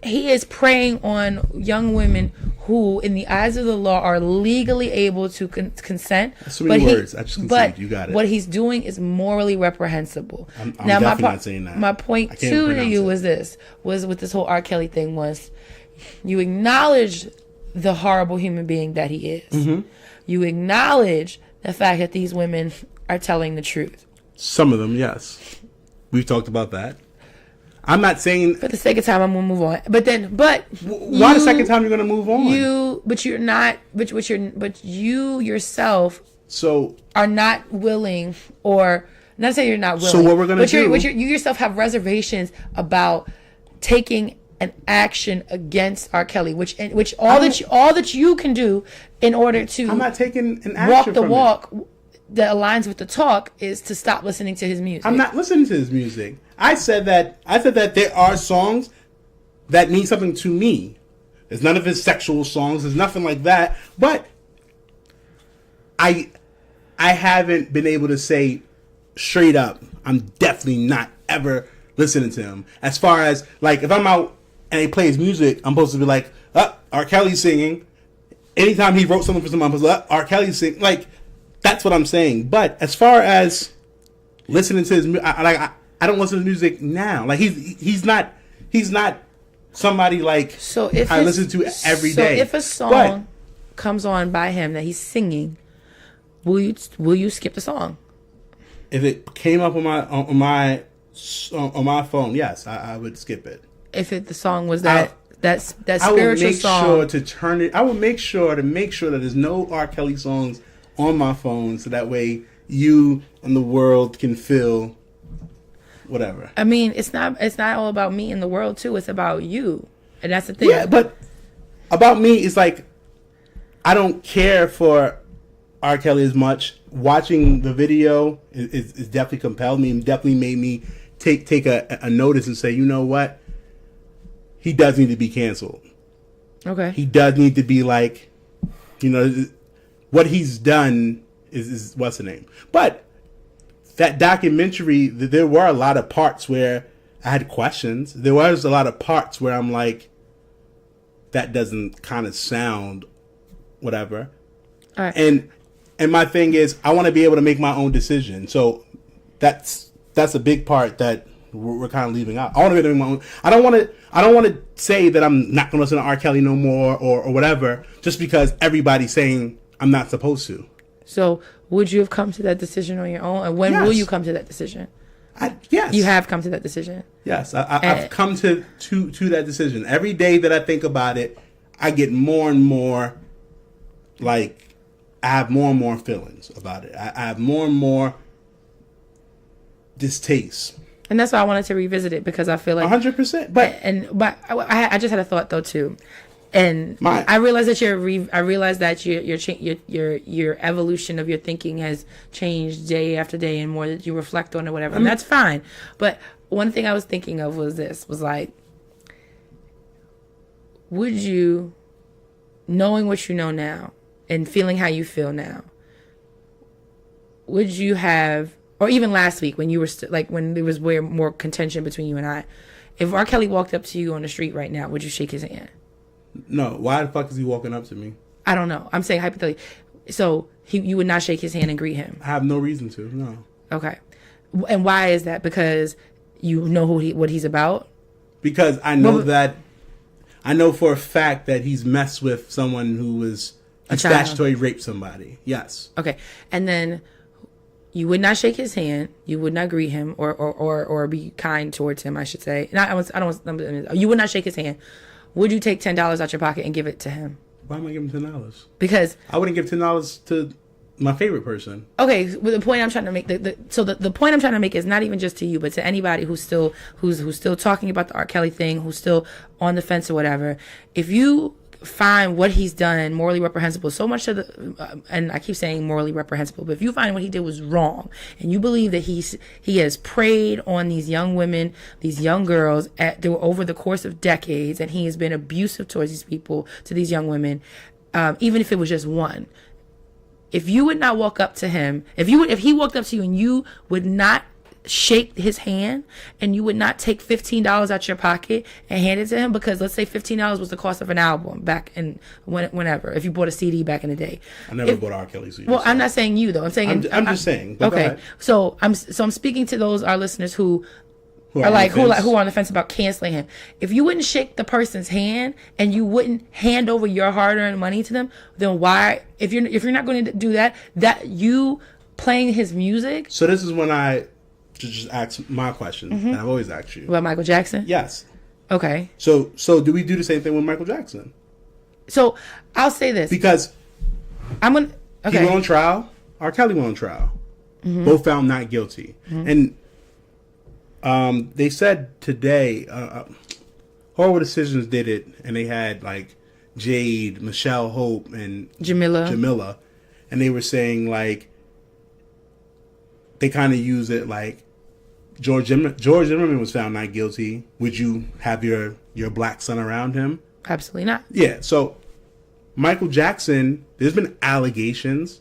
he is preying on young women who, in the eyes of the law, are legally able to consent. That's so many words. I just concede. You got it. What he's doing is morally reprehensible. I'm definitely not saying that. My point two to you was with this whole R. Kelly thing was, you acknowledge the horrible human being that he is. Mm-hmm. You acknowledge the fact that these women are telling the truth. Some of them, yes. We've talked about that. I'm not saying for the sake of time I'm gonna move on. Why the second time you're gonna move on? You yourself so are not willing, or not say you're not willing. So what we're gonna do? You yourself have reservations about taking an action against R. Kelly, all that you can do in order to I'm not taking an action walk the from walk it. That aligns with the talk is to stop listening to his music. I'm not listening to his music. I said that there are songs that mean something to me. There's none of his sexual songs. There's nothing like that. But I haven't been able to say straight up, I'm definitely not ever listening to him. As far as, like, if I'm out and he plays music, I'm supposed to be like, R. Kelly's singing. Anytime he wrote something for someone, I'm supposed to R. Kelly's singing. Like, that's what I'm saying. But as far as listening to his music, I don't listen to music now. Like, he's not somebody like so if I listen to every day. So if a song comes on by him that he's singing, will you skip the song? If it came up on my phone, yes, I would skip it. If the song was that spiritual song, I would make sure to turn it. I would make sure that there's no R. Kelly songs on my phone, so that way you and the world can feel whatever. I mean, it's not all about me and the world too. It's about you, and that's the thing. Yeah, but about me, it's like I don't care for R. Kelly as much. Watching the video is definitely compelled me and definitely made me take a notice and say, you know what, he does need to be canceled. Okay, he does need to be like, what he's done is what's the name, but. That documentary, there were a lot of parts where I had questions. There was a lot of parts where I'm like, that doesn't kind of sound whatever. All right. And my thing is, I want to be able to make my own decision. So that's a big part that we're kind of leaving out. I want to be able to make my own. I don't want to say that I'm not going to listen to R. Kelly no more or whatever, just because everybody's saying I'm not supposed to. So would you have come to that decision on your own? And when will you come to that decision? Yes. You have come to that decision. Yes. I've come to that decision. Every day that I think about it, I get more and more, like, I have more and more feelings about it. I have more and more distaste. And that's why I wanted to revisit it, because I feel like 100%. But I just had a thought though too. And I realize that your evolution of your thinking has changed day after day, and more that you reflect on it, whatever. And that's fine. But one thing I was thinking of was like, would you, knowing what you know now and feeling how you feel now, would you have, or even last week when you were when there was way more contention between you and I, if R. Kelly walked up to you on the street right now, would you shake his hand? No. Why the fuck is he walking up to me? I don't know. I'm saying hypothetically. So you would not shake his hand and greet him? I have no reason to. No. Okay. And why is that? Because you know what he's about? Because I know I know for a fact that he's messed with someone who was statutory raped somebody. Yes. Okay. And then you would not shake his hand. You would not greet him or be kind towards him, I should say. You would not shake his hand. Would you take $10 out your pocket and give it to him? Why am I giving $10? Because I wouldn't give $10 to my favorite person. Okay, well, the point I'm trying to make, the point I'm trying to make is not even just to you, but to anybody who's still talking about the R. Kelly thing, who's still on the fence or whatever. If you find what he's done morally reprehensible, so much of the and I keep saying morally reprehensible, but if you find what he did was wrong, and you believe that he has preyed on these young women, these young girls over the course of decades, and he has been abusive towards these people, to these young women, even if it was just one. If you would not walk up to him, if he walked up to you and you would not shake his hand, and you would not take $15 out your pocket and hand it to him, because let's say $15 was the cost of an album back in whenever, if you bought a CD back in the day. I never bought R. Kelly CD. Well, I'm not saying you though. I'm saying I'm just saying. Okay, so I'm speaking to those our listeners who are on the fence about canceling him. If you wouldn't shake the person's hand and you wouldn't hand over your hard-earned money to them, then why? If you're not going to do that, that you playing his music. So this is when I just ask my question that I've always asked you About Michael Jackson? Yes. Okay. So do we do the same thing with Michael Jackson? So I'll say this, because he went on trial. R. Kelly went on trial. Both found not guilty, and they said today, Horrible Decisions did it, and they had like Jade, Michelle Hope, and Jamila, and they were saying like they kind of use it like George Zimmerman was found not guilty. Would you have your black son around him? Absolutely not. Yeah. So Michael Jackson, there's been allegations,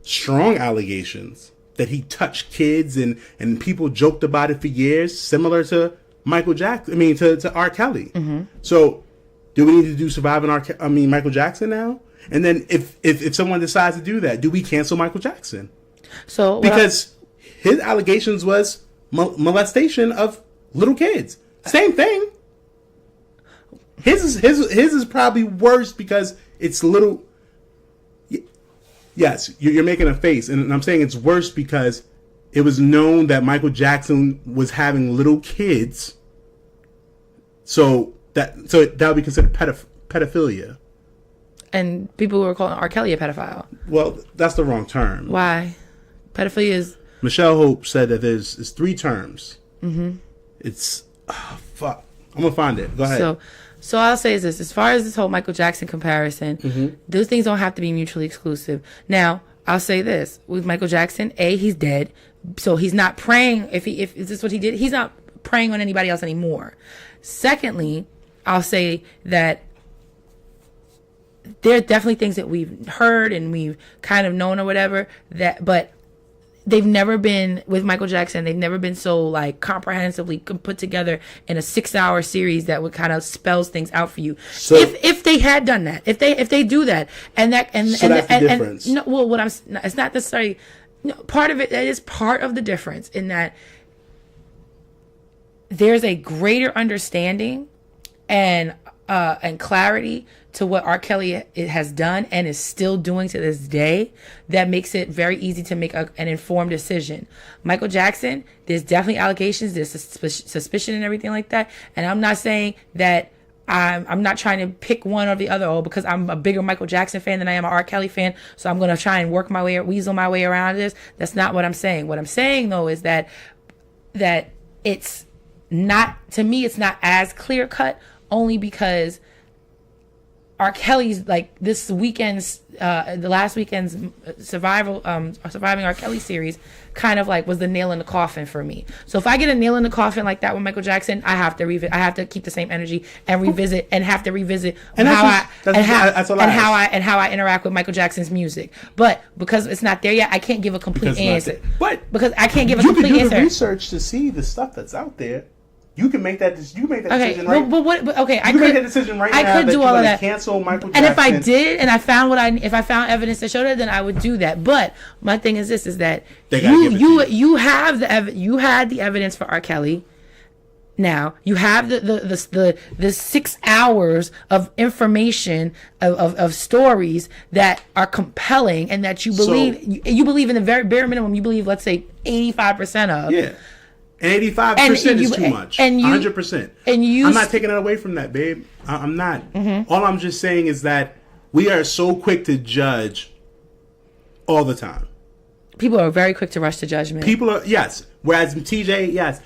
strong allegations, that he touched kids, and people joked about it for years, similar to Michael Jackson. I mean, to R. Kelly. So do we need to do Surviving Michael Jackson now? And then if someone decides to do that, do we cancel Michael Jackson? So because his allegations was molestation of little kids. Same thing. His is probably worse because it's little. Yes, you're making a face, and I'm saying it's worse because it was known that Michael Jackson was having little kids. So that would be considered pedophilia. And people were calling R. Kelly a pedophile. Well, that's the wrong term. Why? Pedophilia is... Michelle Hope said that there's 3 terms. It's... Oh, fuck. I'm going to find it. Go ahead. So I'll say is this. As far as this whole Michael Jackson comparison, those things don't have to be mutually exclusive. Now, I'll say this. With Michael Jackson, he's dead. So he's not preying. If this is what he did, he's not preying on anybody else anymore. Secondly, I'll say that there are definitely things that we've heard and we've kind of known or whatever, but they've never been, with Michael Jackson, they've never been so like comprehensively put together in a 6-hour series that would kind of spells things out for you. So if they had done that, if they do that, that's the difference. No, well, it's not necessarily, part of it, that is part of the difference in that there's a greater understanding and clarity to what R. Kelly has done and is still doing to this day that makes it very easy to make an informed decision. Michael Jackson, there's definitely allegations, there's suspicion and everything like that. And I'm not saying that I'm not trying to pick one or the other, because I'm a bigger Michael Jackson fan than I am an R. Kelly fan. So I'm going to try and weasel my way around this. That's not what I'm saying. What I'm saying though is that it's not, to me, it's not as clear cut, only because R. Kelly's, like, this weekend's, the last weekend's Surviving R. Kelly series kind of like was the nail in the coffin for me. So if I get a nail in the coffin like that with Michael Jackson, I have to keep the same energy and revisit how I interact with Michael Jackson's music. But because it's not there yet, I can't give a complete answer. Because I can't give a complete answer. You can do the research to see the stuff that's out there. You can make that decision right. I could make that decision right now. I could do all of that. Cancel Michael Jackson. And if I did, and I found if I found evidence that showed it, then I would do that. But my thing is this: is that you had the evidence for R. Kelly. Now you have the 6 hours of information of stories that are compelling and that you believe in the very bare minimum. You believe, let's say, 85% of. Yeah. 85% is too much. 100%. I'm not taking it away from that, babe. I'm not. All I'm just saying is that we are so quick to judge all the time. People are very quick to rush to judgment. Yes. Whereas TJ, yes.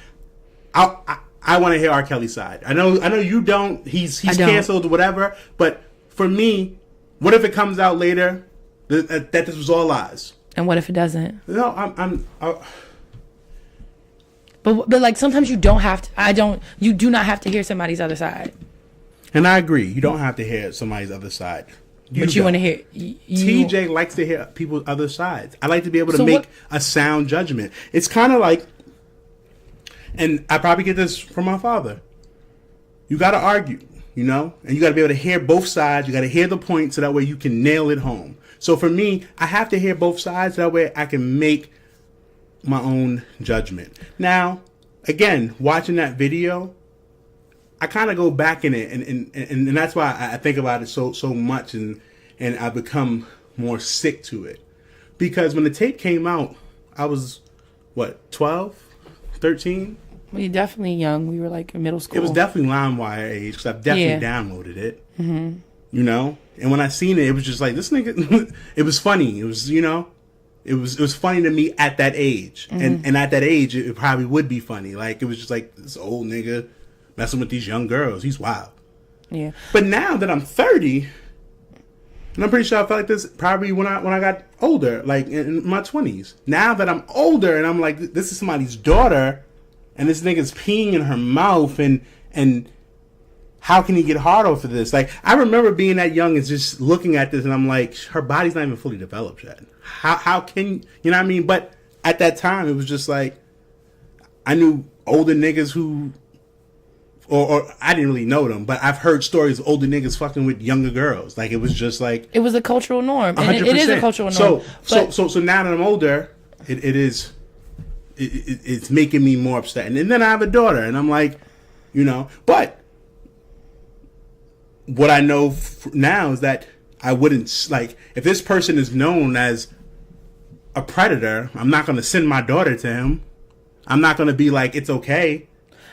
I want to hear R. Kelly's side. I know you don't. He's canceled, whatever. But for me, what if it comes out later that this was all lies? And what if it doesn't? No, But like sometimes you don't have to. You do not have to hear somebody's other side. And I agree. You don't have to hear somebody's other side. But you want to hear. TJ likes to hear people's other sides. I like to be able to make a sound judgment. It's kind of like, and I probably get this from my father. You got to argue, you know, and you got to be able to hear both sides. You got to hear the point so that way you can nail it home. So for me, I have to hear both sides. That way I can make my own judgment. Now, again, watching that video, I kind of go back in it, and that's why I think about it so much, and I become more sick to it. Because when the tape came out, I was, 12, 13? Well, you're definitely young. We were like in middle school. It was definitely LimeWire age, because I've definitely downloaded it. Mm-hmm. You know? And when I seen it, it was just like, this nigga, it was funny. It was, you know? It was funny to me at that age. Mm-hmm. And at that age, it probably would be funny. Like, it was just like, this old nigga messing with these young girls. He's wild. Yeah. But now that I'm 30, and I'm pretty sure I felt like this probably when I got older, like in my 20s. Now that I'm older and I'm like, this is somebody's daughter, and this nigga's peeing in her mouth, and how can he get hard over this? Like, I remember being that young and just looking at this, and I'm like, her body's not even fully developed yet. How can, you know what I mean? But at that time, it was just like, I knew older niggas who, or I didn't really know them, but I've heard stories of older niggas fucking with younger girls. Like, it was just like, it was a cultural norm. 100%. And it is a cultural norm. So now that I'm older, it's making me more upset. And then I have a daughter, and I'm like, you know, but what I know now is that I wouldn't, like, if this person is known as a predator, I'm not going to send my daughter to him. I'm not going to be like, it's okay.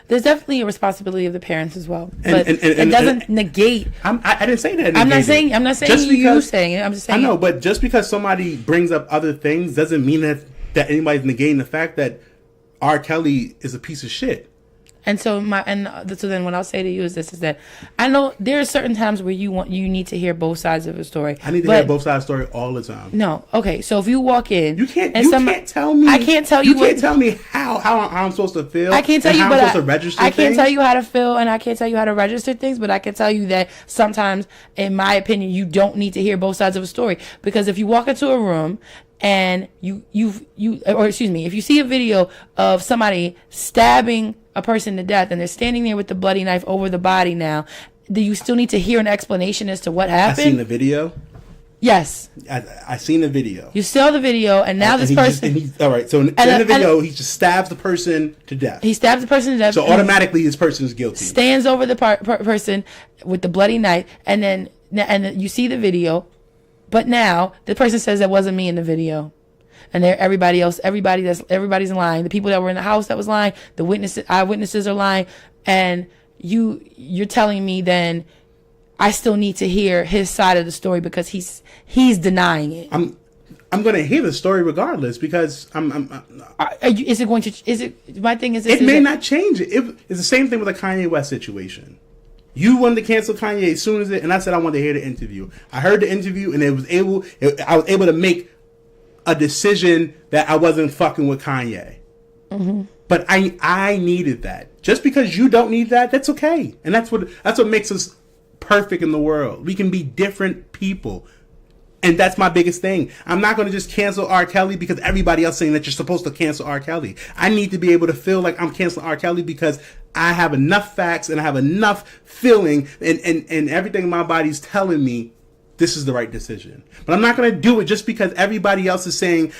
There's definitely a responsibility of the parents as well, but it doesn't negate. I didn't say that. I'm not saying you saying it. I'm just saying. I know, but just because somebody brings up other things doesn't mean that anybody's negating the fact that R. Kelly is a piece of shit. And so so then what I'll say to you is that I know there are certain times where you need to hear both sides of a story. I need to hear both sides of the story all the time. No, okay. So if you walk in, you can't tell me. I can't tell you. You can't tell me how I'm supposed to feel. I can't tell you, how but I'm supposed to register I can't things. tell you how to feel, and I can't tell you how to register things. But I can tell you that sometimes, in my opinion, you don't need to hear both sides of a story, because if you walk into a room and if you see a video of somebody stabbing a person to death and they're standing there with the bloody knife over the body, now do you still need to hear an explanation as to what happened? I seen the video. Yes, I seen the video. You saw the video, and now this person. All right, so in the video, he just stabs the person to death. He stabs the person to death. So automatically, this person is guilty. Stands over the person with the bloody knife, and then you see the video. But now the person says that wasn't me in the video, and everybody's in line. The people that were in the house that was lying, the eyewitnesses are lying, and you're telling me then I still need to hear his side of the story because he's denying it. I'm going to hear the story regardless because Is it going to? My thing is, it may not change it. It's the same thing with the Kanye West situation. You wanted to cancel Kanye as soon as and I said I wanted to hear the interview. I heard the interview, and I was able to make a decision that I wasn't fucking with Kanye. Mm-hmm. But I needed that. Just because you don't need that, that's okay, and that's what makes us perfect in the world. We can be different people, and that's my biggest thing. I'm not going to just cancel R. Kelly because everybody else saying that you're supposed to cancel R. Kelly. I need to be able to feel like I'm canceling R. Kelly because I have enough facts and I have enough feeling and everything in my body's telling me this is the right decision. But I'm not going to do it just because everybody else is saying,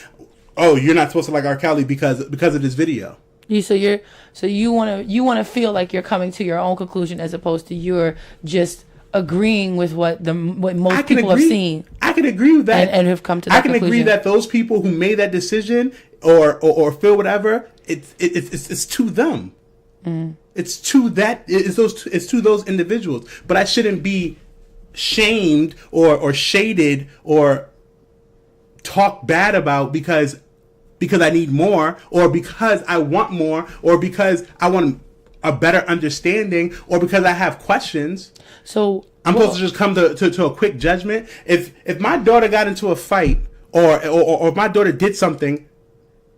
oh, you're not supposed to like R. Kelly because of this video. You want to feel like you're coming to your own conclusion as opposed to you're just agreeing with what most people have seen. I can agree with that and have come to that conclusion. I can agree that those people who made that decision or feel whatever, it's to them. Mm. It's to those individuals. But I shouldn't be shamed or shaded or talked bad about because I need more, or because I want more, or because I want a better understanding, or because I have questions. So I'm supposed to just come to a quick judgment. If my daughter got into a fight or if my daughter did something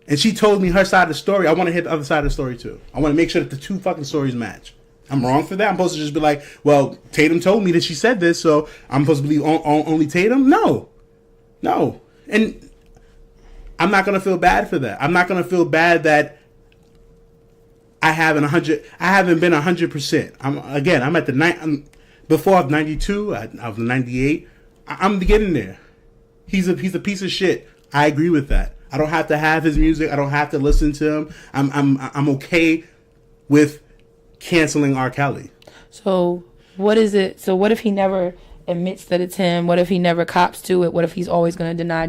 and she told me her side of the story, I want to hear the other side of the story too. I want to make sure that the two fucking stories match. I'm wrong for that. I'm supposed to just be like, well, Tatum told me that she said this, so I'm supposed to believe only Tatum? No. And I'm not going to feel bad for that. I'm not going to feel bad that I haven't been 100%. I'm at the before I was 92, I was 98. I'm getting there. He's a piece of shit. I agree with that. I don't have to have his music. I don't have to listen to him. I'm okay with canceling R. Kelly. So what is it? So what if he never admits that it's him? What if he never cops to it? What if he's always going to deny?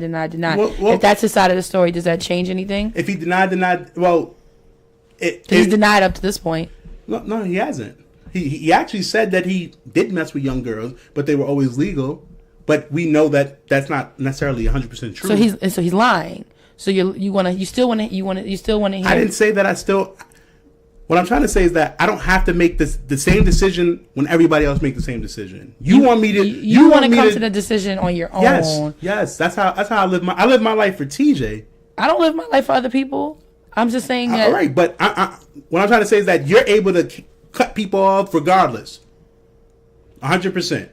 Well, if that's his side of the story, does that change anything? If he denied, well, he's denied up to this point. No, he hasn't. He actually said that he did mess with young girls, but they were always legal. But we know that that's not necessarily 100% true. So he's lying. So you still want to hear. I didn't say that. What I'm trying to say is that I don't have to make the same decision when everybody else make the same decision. You want me to? You want to come to the decision on your own. Yes. That's how I live my life for TJ. I don't live my life for other people. I'm just saying that. All right, but what I'm trying to say is that you're able to cut people off regardless. 100%.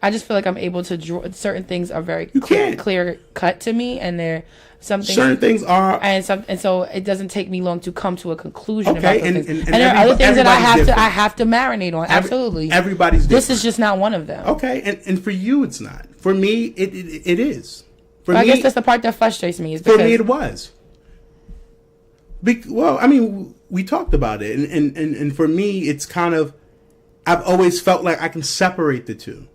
I just feel like I'm able to draw. Certain things are very clear cut to me, and they're something. Certain things are, and so it doesn't take me long to come to a conclusion. Okay, about those and there are other things that I have to marinate on. Absolutely, everybody's different. This is just not one of them. Okay, and for you, it's not. For me, it is. For me, I guess that's the part that frustrates me. For me, it was. Well, I mean, we talked about it, and for me, it's kind of. I've always felt like I can separate the two.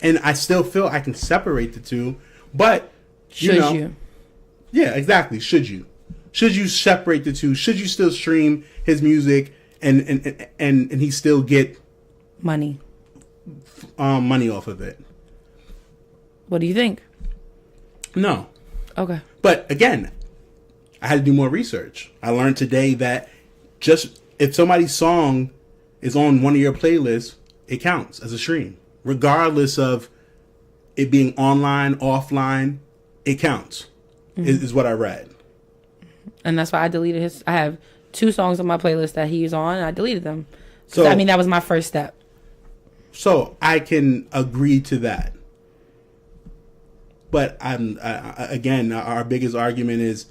And I still feel I can separate the two, but should you? Yeah, exactly. Should you? Should you separate the two? Should you still stream his music and he still get money off of it? What do you think? No. Okay. But again, I had to do more research. I learned today that just if somebody's song is on one of your playlists, it counts as a stream. Regardless of it being online, offline, it counts, is what I read. And that's why I deleted I have 2 songs on my playlist that he's on, and I deleted them. So, I mean, that was my first step. So I can agree to that. But again, our biggest argument is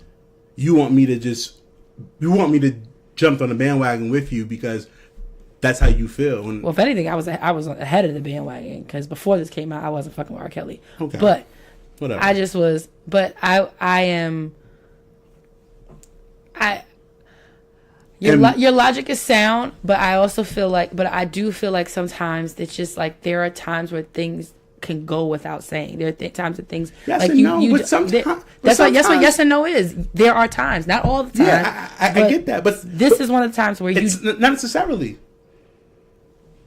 you want me to jump on the bandwagon with you because that's how you feel. And, well, if anything, I was ahead of the bandwagon because before this came out, I wasn't fucking with R. Kelly. Okay. But whatever. I just was. But I am. Your logic is sound, but I also feel like. But I do feel like sometimes it's just like there are times where things can go without saying. There are times that things yes like and you. No, you but sometimes, that's what yes and no is. There are times, not all the time. Yeah, I get that, but this is one of the times where it's not necessarily.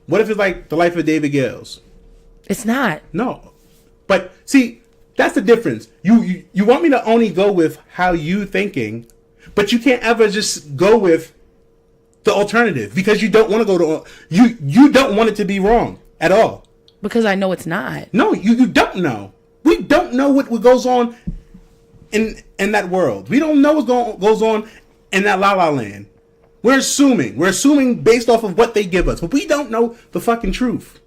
What if it's like The Life of David Gales? It's not. No. But see, that's the difference. You want me to only go with how you thinking, but you can't ever just go with the alternative because you don't want to go to you don't want it to be wrong at all. Because I know it's not. No, you don't know. We don't know what goes on in that world. We don't know what goes on in that La La Land. We're assuming based off of what they give us, but we don't know the fucking truth.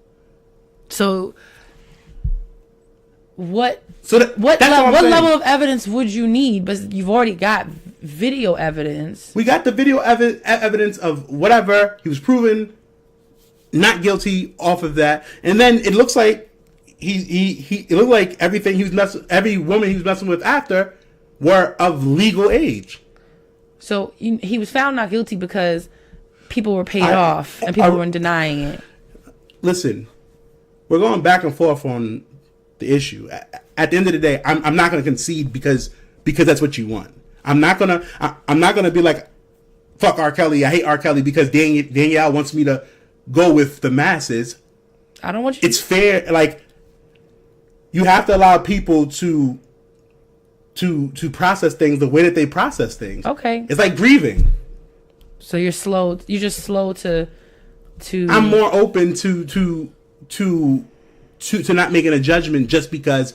So, what what level of evidence would you need? But you've already got video evidence. We got the video evidence of whatever he was proven not guilty off of that, and then it looks like it looked like every woman he was messing with after were of legal age. So he was found not guilty because people were paid off and people weren't denying it. Listen, we're going back and forth on the issue. At the end of the day, I'm not going to concede because that's what you want. I'm not gonna be like, fuck R. Kelly. I hate R. Kelly because Danielle wants me to go with the masses. I don't want you. It's fair. Like, you have to allow people to process things the way that they process things. Okay. It's like grieving. So you're slow. You're just slow to. I'm more open to to not making a judgment just because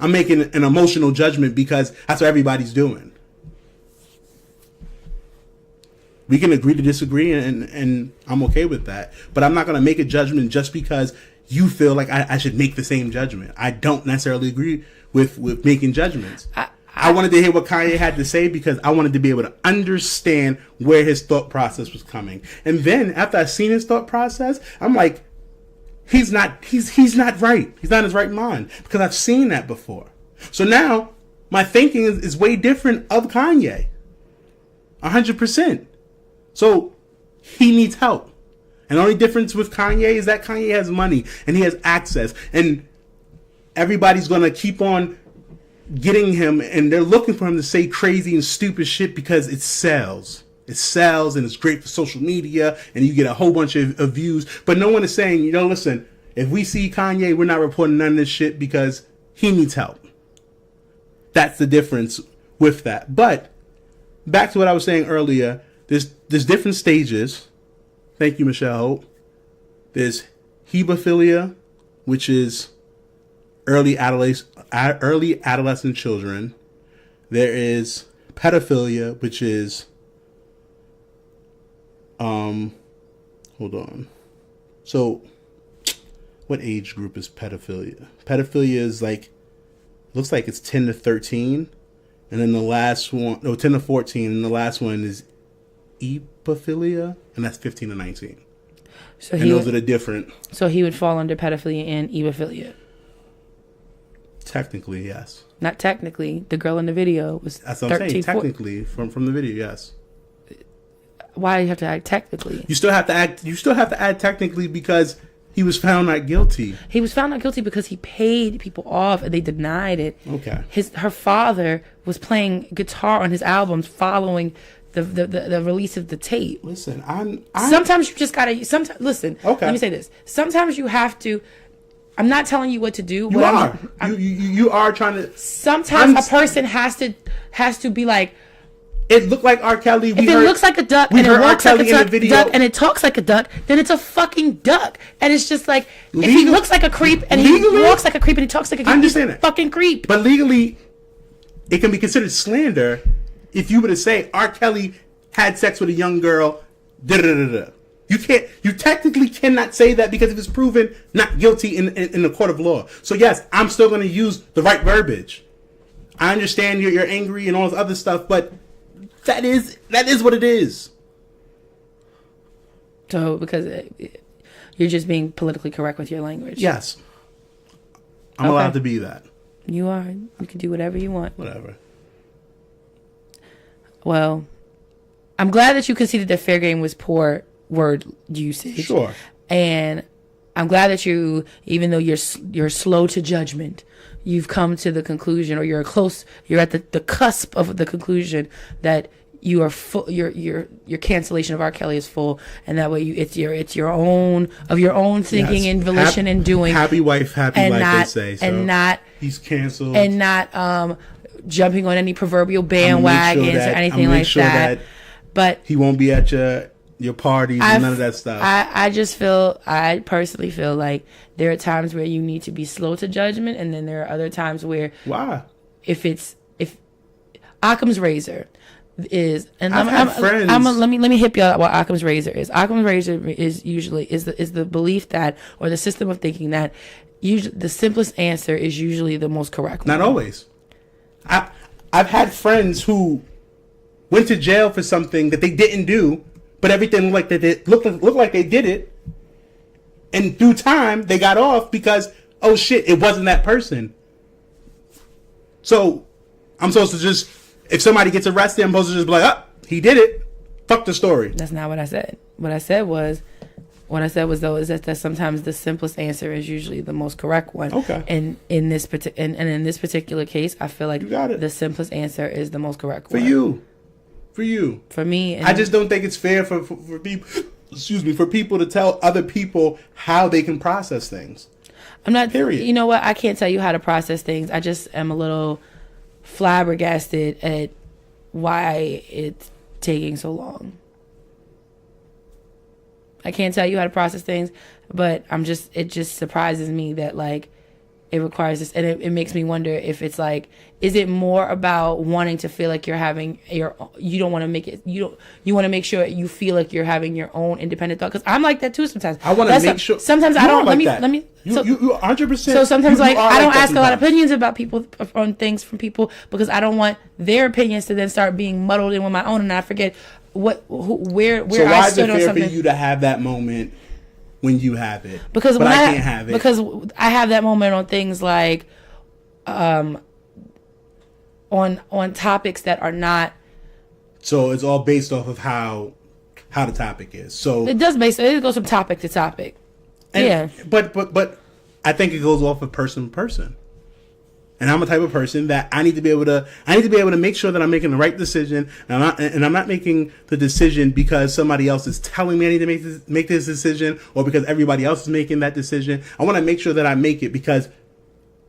I'm making an emotional judgment because that's what everybody's doing. We can agree to disagree, and I'm okay with that. But I'm not going to make a judgment just because you feel like I should make the same judgment. I don't necessarily agree with making judgments. I wanted to hear what Kanye had to say because I wanted to be able to understand where his thought process was coming. And then after I seen his thought process, I'm like, he's not right. He's not in his right mind because I've seen that before. So now my thinking is way different of Kanye. 100%. So he needs help. And the only difference with Kanye is that Kanye has money and he has access. And everybody's going to keep on getting him, and they're looking for him to say crazy and stupid shit because it sells. It sells, and it's great for social media, and you get a whole bunch of views. But no one is saying, listen, if we see Kanye, we're not reporting none of this shit because he needs help. That's the difference with that. But back to what I was saying earlier, there's different stages. Thank you, Michelle Hope. There's hebephilia, which is early adolescent children. There is pedophilia, which is hold on. So what age group is pedophilia? Pedophilia is looks like it's 10 to 13, and then the last one, 10 to 14, and the last one is ebephilia, and that's 15 to 19. So those are the different. So he would fall under pedophilia and ebephilia. Technically, yes. Not technically. The girl in the video was 13. That's what I'm saying. Technically, from the video, yes. Why do you have to act technically? You still have to add technically because he was found not guilty. He was found not guilty because he paid people off and they denied it. Okay. Her father was playing guitar on his albums following the release of the tape. Listen, sometimes you just gotta. Listen. Okay. Let me say this. Sometimes you have to. I'm not telling you what to do. You are. You are trying to. Sometimes a person has to be like. It looked like R. Kelly. If it looks like a duck and it walks like a duck and it talks like a duck, then it's a fucking duck. And it's just like if he looks like a creep and he walks like a creep and he talks like a creep, he's a fucking creep. But legally, it can be considered slander if you were to say R. Kelly had sex with a young girl. You technically cannot say that because it was proven not guilty in the court of law. So yes, I'm still going to use the right verbiage. I understand you're angry and all this other stuff, but that is what it is. So because you're just being politically correct with your language. Yes, I'm allowed to be that. You are. You can do whatever you want. Whatever. Well, I'm glad that you conceded that fair game was poor word usage. Sure. And I'm glad that you, even though you're slow to judgment, you've come to the conclusion, or you're at the cusp of the conclusion that you are full. Your cancellation of R. Kelly is full, and that way it's your own thinking and volition and doing. Happy wife, happy life, they say. So and not he's canceled, and not jumping on any proverbial bandwagons or anything like that. But he won't be at your parties and none of that stuff. I personally feel like there are times where you need to be slow to judgment, and then there are other times where if Occam's razor is, and let me hip you up what Occam's razor is. Occam's razor is usually is the belief that, or the system of thinking that usually the simplest answer is usually the most correct one. Not always. I've had friends who went to jail for something that they didn't do, but everything looked like they did it. And through time, they got off because, oh shit, it wasn't that person. So I'm supposed to just, if somebody gets arrested, I'm supposed to just be like, oh, he did it. Fuck the story. That's not what I said. What I said was that sometimes the simplest answer is usually the most correct one. Okay. And in this particular case, I feel like the simplest answer is the most correct one. For you. For me. I just don't think it's fair for people, for people to tell other people how they can process things. I'm not, period. You know what? I can't tell you how to process things. I just am a little flabbergasted at why it's taking so long. I can't tell you how to process things, but it just surprises me that like it requires this, and it makes me wonder if it's like, is it more about wanting to feel like you're having you don't want to make it, you want to make sure you feel like you're having your own independent thought, because I'm like that too sometimes. I want to make sure. Sometimes I don't. Let me. You 100%. So sometimes I don't ask a lot of opinions. opinions about people on things from people, because I don't want their opinions to then start being muddled in with my own, and I forget where So why I is it stood on fair for something. you to have that moment when you have it? Because but when I can't have it. Because I have that moment on things like, on topics that are not. So it's all based off of how the topic is. So It goes from topic to topic. Yeah. But I think it goes off of person to person. And I'm a type of person that I need to be able to make sure that I'm making the right decision, and I'm not making the decision because somebody else is telling me I need to make this decision, or because everybody else is making that decision. I want to make sure that I make it, because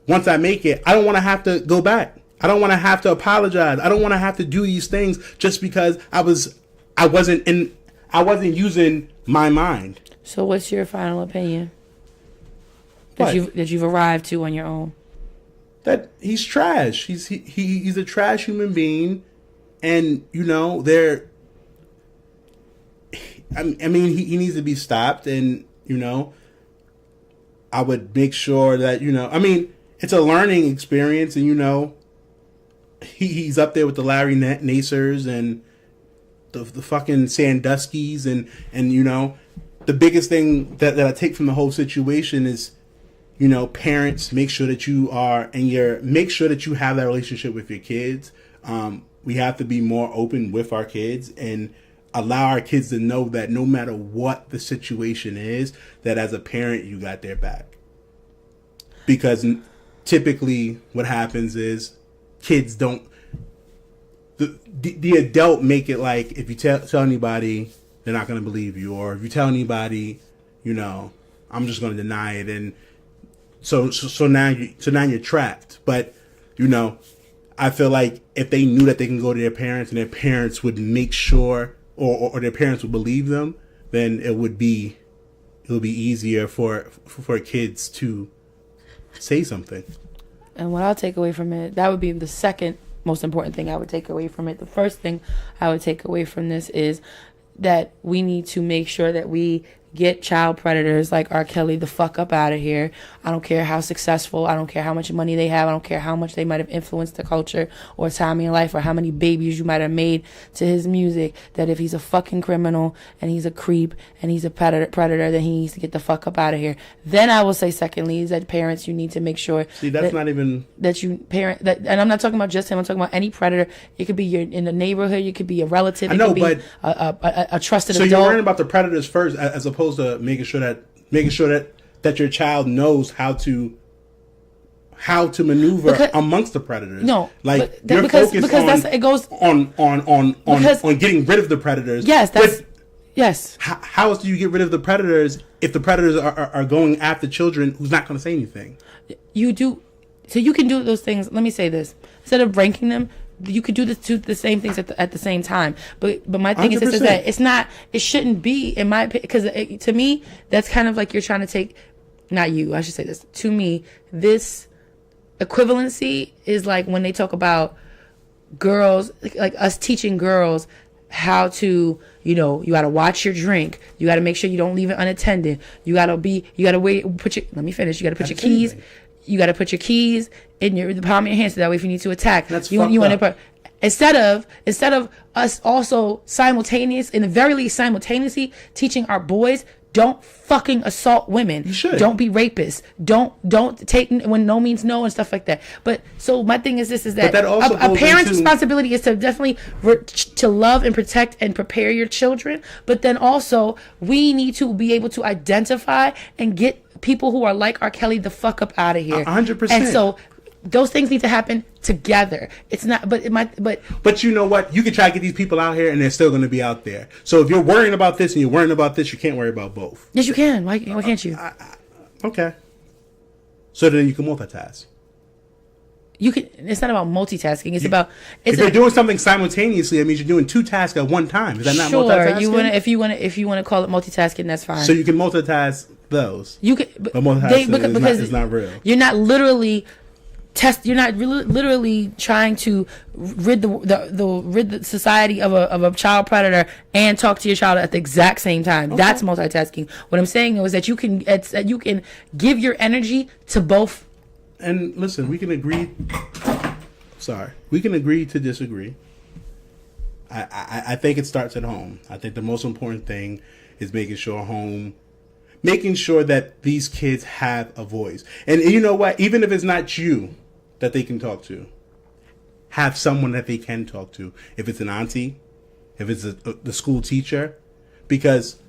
once I make it, I don't want to have to go back. I don't want to have to apologize. I don't want to have to do these things just because I wasn't using my mind. So what's your final opinion that you've arrived to on your own? That he's trash. He's a trash human being, and he needs to be stopped. And I would make sure that it's a learning experience, and he's up there with the Larry Nacers and the fucking Sandusky's, and the biggest thing that I take from the whole situation is, parents, make sure that you make sure that you have that relationship with your kids. We have to be more open with our kids and allow our kids to know that no matter what the situation is, that as a parent, you got their back. Because typically what happens is kids don't, the adult make it like, if you tell anybody, they're not going to believe you. Or if you tell anybody, I'm just going to deny it. And so now you're trapped. But I feel like if they knew that they can go to their parents and their parents would make sure, or their parents would believe them, then it would be easier for kids to say something. And what I'll take away from it, that would be the second most important thing I would take away from it. The first thing I would take away from this is that we need to make sure that we get child predators like R. Kelly the fuck up out of here. I don't care how successful, I don't care how much money they have, I don't care how much they might have influenced the culture or time in life, or how many babies you might have made to his music, that if he's a fucking criminal and he's a creep and he's a predator, then he needs to get the fuck up out of here. Then I will say secondly is that parents, you need to make sure not even that you parent that, and I'm not talking about just him, I'm talking about any predator. It could be in the neighborhood, it could be a relative, it could be a trusted adult. So you're worrying about the predators first, as opposed to making sure that your child knows how to maneuver amongst the predators. No, like you're focused on getting rid of the predators. Yes, yes. How else do you get rid of the predators if the predators are going after children who's not going to say anything? You do, so you can do those things. Let me say this: instead of ranking them, you could do the same things at the same time. But my thing is that it shouldn't be, in my opinion, because to me that's kind of like you're trying to take, not you, I should say this, to me this equivalency is like when they talk about girls, like us teaching girls how to, you got to watch your drink, you got to make sure you don't leave it unattended, you got to wait, let me finish, you got to put your keys. You got to put your keys in the palm of your hand, so that way if you need to attack, that's you want to. Instead of us also simultaneously teaching our boys, don't fucking assault women. You should. Don't be rapists. Don't take when no means no and stuff like that. But so my thing is this: is that a parent's responsibility is to definitely to love and protect and prepare your children. But then also we need to be able to identify and get people who are like R. Kelly the fuck up out of here. 100%. And so those things need to happen together. It's not, but you know what? You can try to get these people out here, and they're still going to be out there. So if you're worrying about this and you're worrying about this, you can't worry about both. Yes, you can. Why can't you? Okay. So then you can multitask. you can. It's not about multitasking. It's about. If you're doing something simultaneously, that means you're doing 2 tasks at one time. Is that not multitasking? Sure. If you want to call it multitasking, that's fine. So you can multitask those. You can, but multitasking because it's not real. You're not literally literally trying to rid the society of a child predator and talk to your child at the exact same time. Okay. That's multitasking. What I'm saying is that you can give your energy to both. And listen, we can agree. Sorry, we can agree to disagree. I think it starts at home. I think the most important thing is making sure that these kids have a voice. And you know what? Even if it's not you that they can talk to, have someone that they can talk to. If it's an auntie, if it's the school teacher, because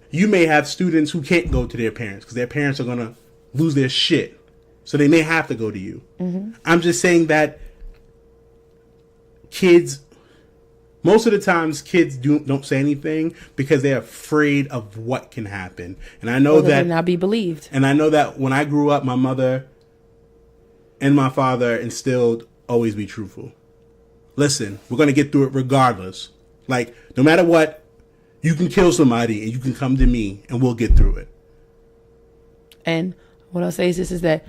you may have students who can't go to their parents because their parents are going to lose their shit. So they may have to go to you. Mm-hmm. I'm just saying that kids, most of the times kids don't say anything because they're afraid of what can happen. And I know that not be believed. And I know that when I grew up, my mother and my father instilled always be truthful. Listen, we're going to get through it regardless. Like, no matter what, you can kill somebody and you can come to me and we'll get through it. And what I'll say is this, is that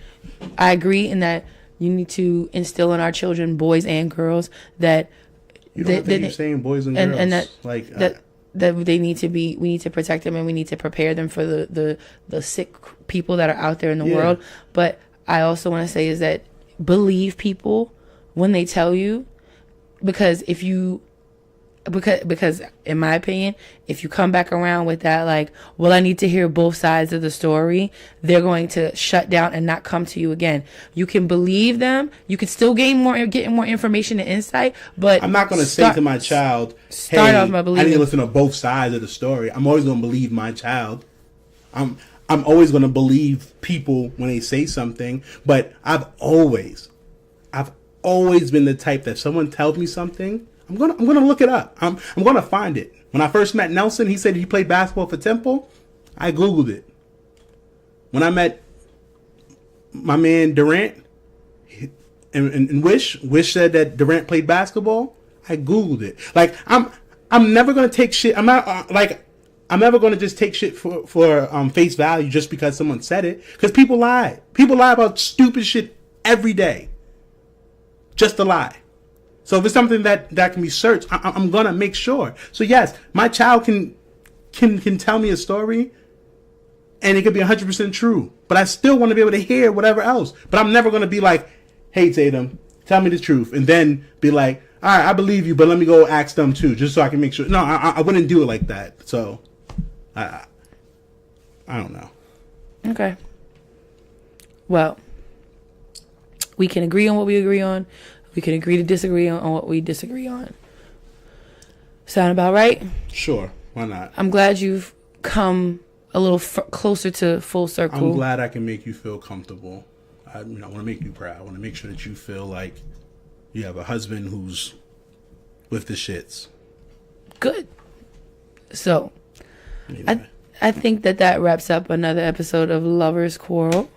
I agree in that you need to instill in our children, boys and girls, that you don't think you're saying boys and girls, and that they need to be. We need to protect them and we need to prepare them for the sick people that are out there in the world. But I also want to say is that believe people when they tell you, because in my opinion, if you come back around with that, like, well, I need to hear both sides of the story, they're going to shut down and not come to you again. You can believe them. You can still get more information and insight, but I'm not going to say to my child, hey, I need to listen to both sides of the story. I'm always going to believe my child. I'm always going to believe people when they say something, but I've always been the type that someone tells me something, I'm gonna look it up. I'm gonna find it. When I first met Nelson, he said he played basketball for Temple. I Googled it. When I met my man Durant and Wish said that Durant played basketball. I Googled it. Like, I'm never gonna take shit. I'm never gonna just take shit for face value just because someone said it. Because people lie. People lie about stupid shit every day. Just a lie. So if it's something that can be searched, I'm gonna make sure. So yes, my child can tell me a story, and it could be 100% true. But I still want to be able to hear whatever else. But I'm never gonna be like, "Hey Tatum, tell me the truth," and then be like, "All right, I believe you, but let me go ask them too, just so I can make sure." No, I wouldn't do it like that. So I don't know. Okay. Well, we can agree on what we agree on. We can agree to disagree on what we disagree on. Sound about right? Sure. Why not? I'm glad you've come a little closer to full circle. I'm glad I can make you feel comfortable. I want to make you proud. I want to make sure that you feel like you have a husband who's with the shits. Good. So, anyway. I think that wraps up another episode of Lovers Quarrel.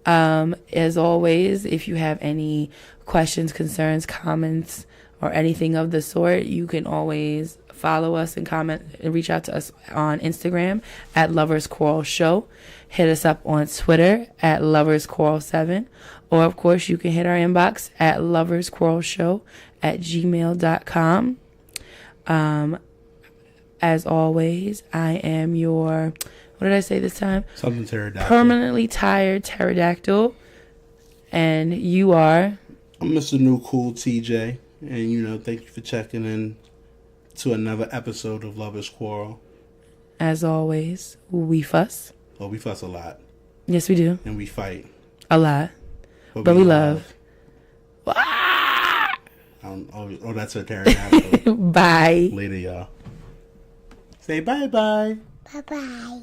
As always, if you have any questions, concerns, comments, or anything of the sort, you can always follow us and comment and reach out to us on Instagram at Lovers Quarrel Show. Hit us up on Twitter at Lovers Quarrel 7. Or, of course, you can hit our inbox at loversquarrelshow@gmail.com. As always, I am your... What did I say this time? Something pterodactyl. Permanently tired pterodactyl. And you are? I'm Mr. New Cool TJ. And, thank you for checking in to another episode of Lovers Quarrel. As always, we fuss. Well, we fuss a lot. Yes, we do. And we fight. A lot. But we love. That's a pterodactyl. Bye. Later, y'all. Say bye-bye. Bye-bye.